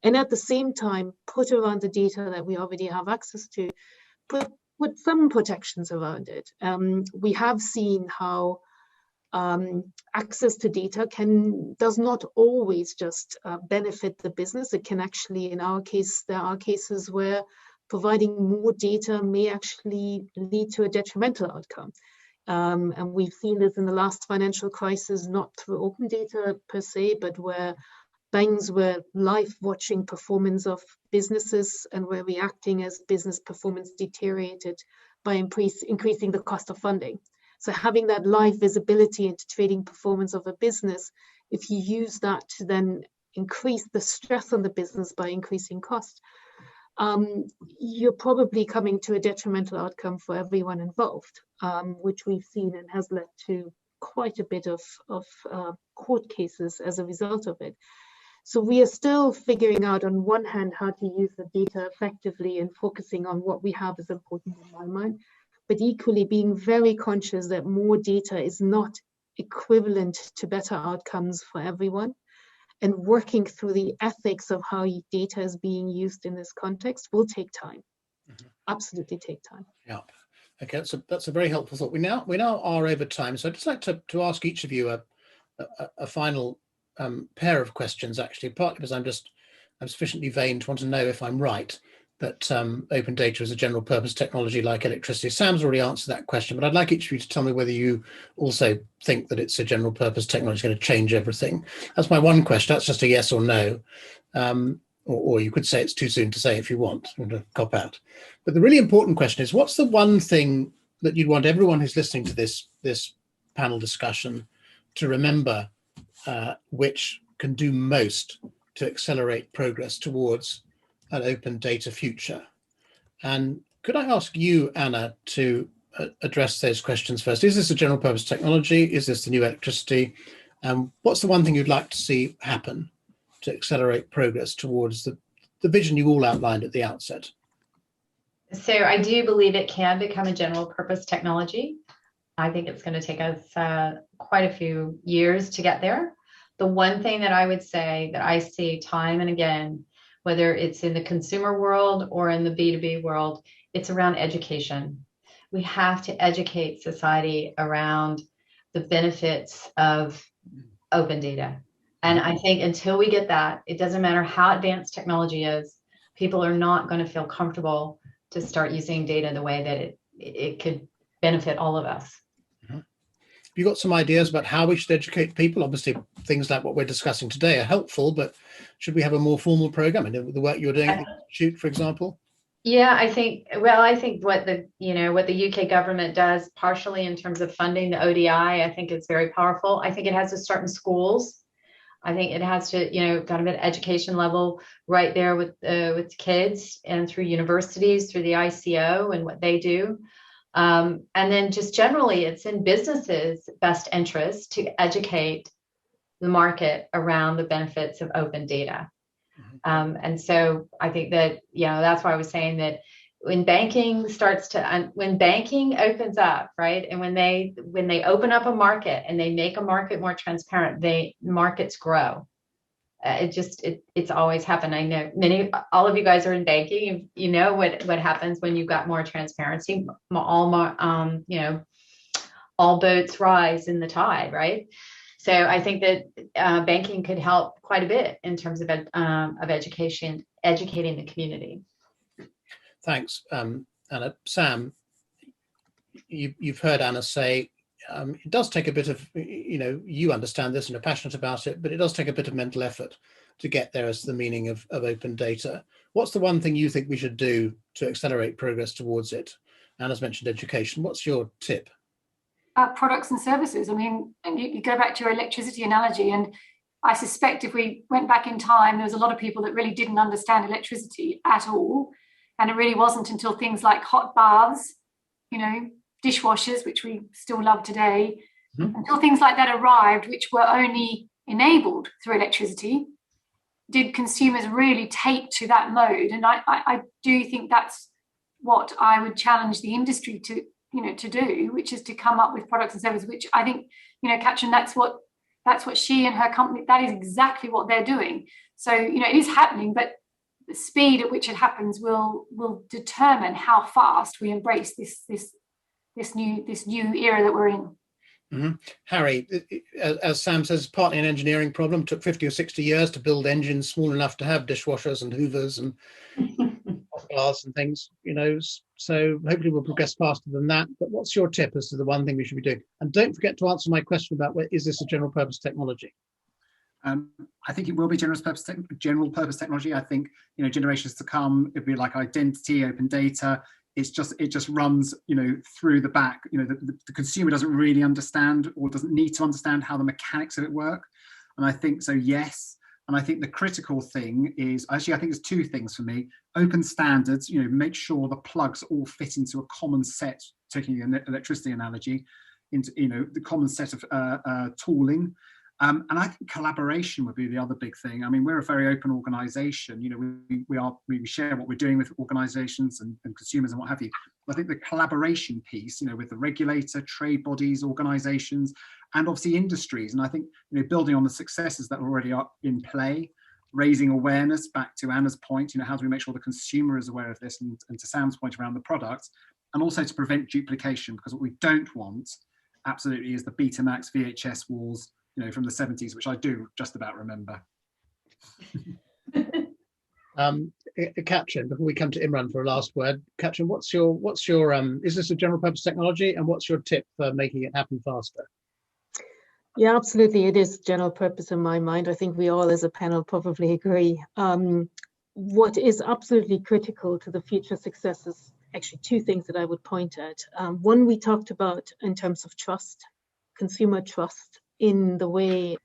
And at the same time, put around the data that we already have access to, put some protections around it. We have seen how access to data does not always just benefit the business. It can actually, in our case, there are cases where providing more data may actually lead to a detrimental outcome. And we've seen this in the last financial crisis, not through open data per se, but where banks were live watching performance of businesses and were reacting as business performance deteriorated by increasing the cost of funding. So having that live visibility into trading performance of a business, if you use that to then increase the stress on the business by increasing cost, you're probably coming to a detrimental outcome for everyone involved, which we've seen and has led to quite a bit of court cases as a result of it. So we are still figuring out, on one hand, how to use the data effectively and focusing on what we have is important in my mind, but equally being very conscious that more data is not equivalent to better outcomes for everyone, and working through the ethics of how data is being used in this context will take time. Mm-hmm. Absolutely take time. Yeah. Okay, that's a very helpful thought. We now are over time, so I'd just like to ask each of you a final pair of questions, actually, partly because I'm sufficiently vain to want to know if I'm right that open data is a general purpose technology like electricity. Sam's already answered that question, but I'd like each of you to tell me whether you also think that it's a general purpose technology going to change everything. That's my one question. That's just a yes or no. Or you could say it's too soon to say if you want. I'm going to cop out. But the really important question is, what's the one thing that you'd want everyone who's listening to this panel discussion to remember, which can do most to accelerate progress towards an open data future? And could I ask you, Anna, to address those questions first. Is this a general purpose technology? Is this the new electricity? What's the one thing you'd like to see happen to accelerate progress towards the vision you all outlined at the outset? So I do believe it can become a general purpose technology. I think it's going to take us quite a few years to get there. The one thing that I would say that I see time and again, whether it's in the consumer world or in the B2B world, it's around education. We have to educate society around the benefits of open data. And I think until we get that, it doesn't matter how advanced technology is, people are not going to feel comfortable to start using data the way that it could benefit all of us. Have you got some ideas about how we should educate people? Obviously, things like what we're discussing today are helpful, but should we have a more formal program? And the work you're doing at the Institute, for example? Yeah, I think what the UK government does partially in terms of funding the ODI, I think it's very powerful. I think it has to start in schools. I think it has to, kind of an education level right there with kids and through universities, through the ICO and what they do. And then just generally, it's in businesses' best interest to educate the market around the benefits of open data. And so I think that, that's why I was saying that when banking opens up, right, and when they open up a market and they make a market more transparent, markets grow. It's always happened. I know all of you guys are in banking. You know what happens when you've got more transparency. All boats rise in the tide, right? So I think that banking could help quite a bit in terms of education, educating the community. Thanks, Anna. Sam, you've heard Anna say it does take a bit of, you understand this and are passionate about it, but it does take a bit of mental effort to get there as the meaning of open data. What's the one thing you think we should do to accelerate progress towards it? Anna's mentioned education. What's your tip? Products and services. I mean, you go back to your electricity analogy, and I suspect if we went back in time, there was a lot of people that really didn't understand electricity at all. And it really wasn't until things like hot baths, dishwashers, which we still love today, until things like that arrived, which were only enabled through electricity, did consumers really take to that mode. And I do think that's what I would challenge the industry to do, which is to come up with products and services, which I think, Katrin, that's what she and her company, that is exactly what they're doing. So, it is happening, but the speed at which it happens will determine how fast we embrace this new era that we're in. Mm-hmm. Harry, as Sam says, partly an engineering problem. It took 50 or 60 years to build engines small enough to have dishwashers and hoovers and glass and things, so hopefully we'll progress faster than that. But what's your tip as to the one thing we should be doing? And don't forget to answer my question about is this a general purpose technology? I think it will be general purpose technology. I think generations to come, it'll be like identity, open data. It just runs through the back. The consumer doesn't really understand or doesn't need to understand how the mechanics of it work. And I think so, yes. And I think the critical thing is actually, I think there's two things for me. Open standards, make sure the plugs all fit into a common set, taking an electricity analogy, into the common set of tooling. And I think collaboration would be the other big thing. I mean, we're a very open organisation. We share what we're doing with organisations and consumers and what have you. I think the collaboration piece, with the regulator, trade bodies, organisations, and obviously industries. And I think, building on the successes that already are in play, raising awareness, back to Anna's point, how do we make sure the consumer is aware of this, and to Sam's point around the product, and also to prevent duplication, because what we don't want absolutely is the Betamax VHS walls from the 70s, which I do just about remember. Katrin, before we come to Imran for a last word, Katrin, what's your is this a general purpose technology, and what's your tip for making it happen faster? Yeah, absolutely. It is general purpose in my mind. I think we all as a panel probably agree. What is absolutely critical to the future success is actually two things that I would point at. One, we talked about in terms of trust, consumer trust in the way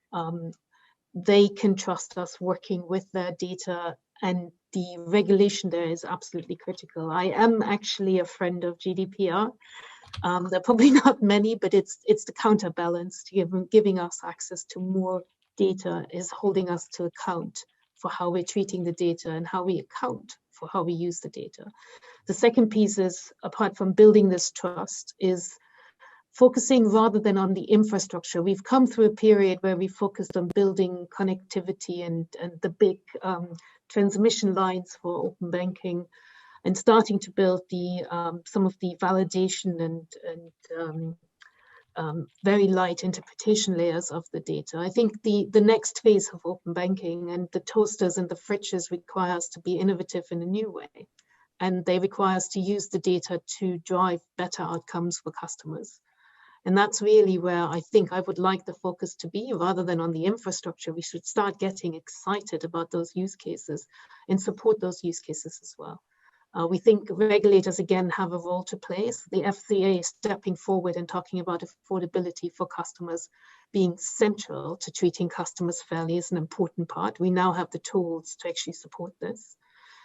they can trust us working with their data, and the regulation there is absolutely critical. I am actually a friend of GDPR. There are probably not many, but it's the counterbalance to giving us access to more data is holding us to account for how we're treating the data and how we account for how we use the data. The second piece is, apart from building this trust, is focusing rather than on the infrastructure. We've come through a period where we focused on building connectivity and the big transmission lines for open banking, and starting to build the some of the validation and very light interpretation layers of the data. I think the next phase of open banking and the toasters and the fridges require us to be innovative in a new way. And they require us to use the data to drive better outcomes for customers. And that's really where I think I would like the focus to be. Rather than on the infrastructure, we should start getting excited about those use cases and support those use cases as well. We think regulators, again, have a role to play. So the FCA is stepping forward and talking about affordability for customers being central to treating customers fairly is an important part. We now have the tools to actually support this.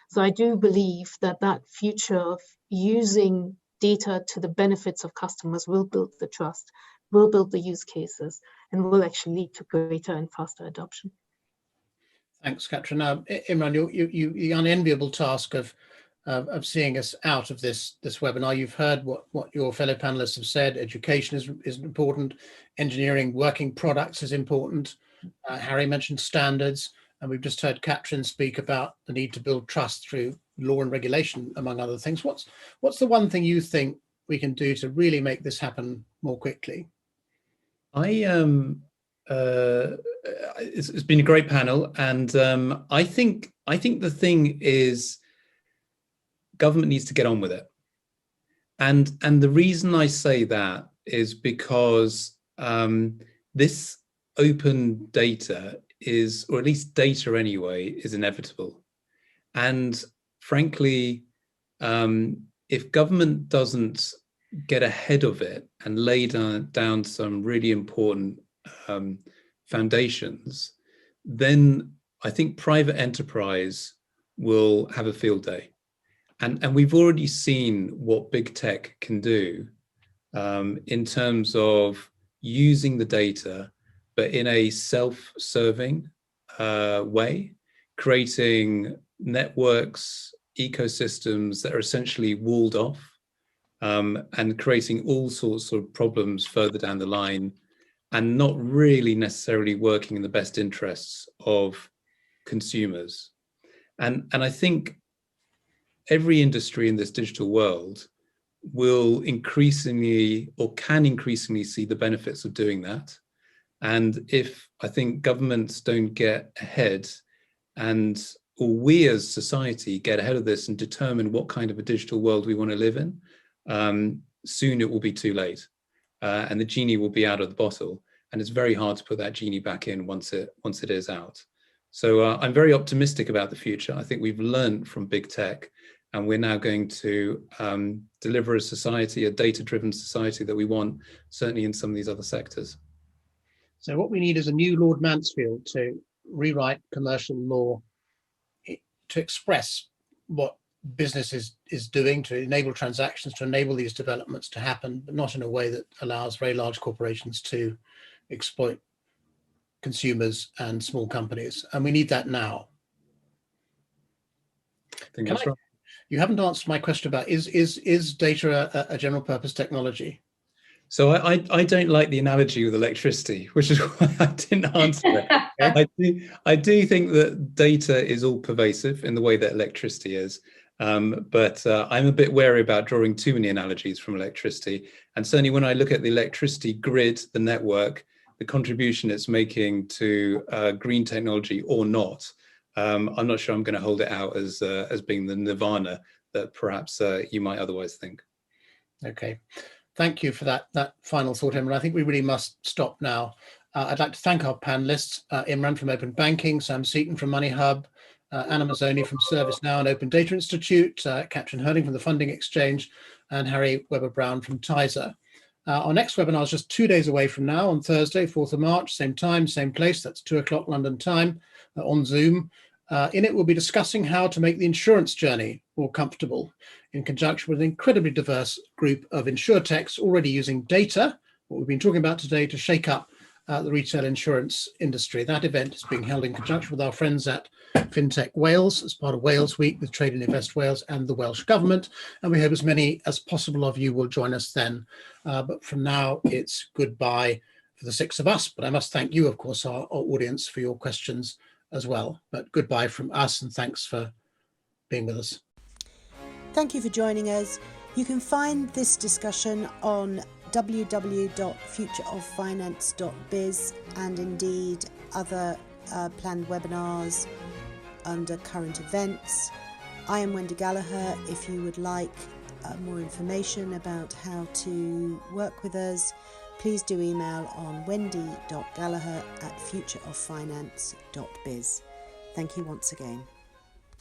So I do believe that that future of using data to the benefits of customers will build the trust, will build the use cases, and will actually lead to greater and faster adoption. Thanks, Katrin. Imran, the unenviable task of seeing us out of this webinar. You've heard what your fellow panelists have said. Education is important. Engineering, working products is important. Harry mentioned standards, and we've just heard Katrin speak about the need to build trust through law and regulation, among other things. What's the one thing you think we can do to really make this happen more quickly? It's been a great panel, and I think the thing is, government needs to get on with it. And the reason I say that is because this open data is, or at least data anyway, is inevitable. And frankly, if government doesn't get ahead of it and lay down some really important foundations, then I think private enterprise will have a field day. And we've already seen what big tech can do in terms of using the data, but in a self-serving way, creating networks, ecosystems that are essentially walled off, and creating all sorts of problems further down the line, and not really necessarily working in the best interests of consumers. And I think every industry in this digital world will increasingly, or can increasingly, see the benefits of doing that. And if I think governments don't get ahead, or we as society get ahead of this and determine what kind of a digital world we want to live in, soon it will be too late, and the genie will be out of the bottle, and it's very hard to put that genie back in once it is out. So I'm very optimistic about the future. I think we've learned from big tech, and we're now going to deliver a society, a data-driven society that we want, certainly in some of these other sectors. So what we need is a new Lord Mansfield to rewrite commercial law to express what business is doing, to enable transactions, to enable these developments to happen, but not in a way that allows very large corporations to exploit consumers and small companies. And we need that now. I think that's right. You haven't answered my question about is data a general purpose technology? So I don't like the analogy with electricity, which is why I didn't answer it. I do think that data is all pervasive in the way that electricity is, but I'm a bit wary about drawing too many analogies from electricity. And certainly when I look at the electricity grid, the network, the contribution it's making to green technology or not, I'm not sure I'm going to hold it out as being the nirvana that perhaps you might otherwise think. Okay. Thank you for that final thought, Imran. I think we really must stop now. I'd like to thank our panelists, Imran from Open Banking, Sam Seaton from Money Hub, Anna Mazzoni from ServiceNow and Open Data Institute, Katrin Hurling from the Funding Exchange, and Harry Weber-Brown from Tizer. Our next webinar is just 2 days away from now, on Thursday, 4th of March, same time, same place. That's 2 o'clock London time, on Zoom. In it, we'll be discussing how to make the insurance journey more comfortable. in conjunction with an incredibly diverse group of insurtechs already using data, what we've been talking about today, to shake up the retail insurance industry. That event is being held in conjunction with our friends at FinTech Wales as part of Wales Week with Trade and Invest Wales and the Welsh Government. And we hope as many as possible of you will join us then. But from now, it's goodbye for the 6 of us. But I must thank you, of course, our audience, for your questions as well. But goodbye from us, and thanks for being with us. Thank you for joining us. You can find this discussion on www.futureoffinance.biz and indeed other planned webinars under current events. I am Wendy Gallagher. If you would like more information about how to work with us, please do email on wendy.gallagher@futureoffinance.biz. Thank you once again.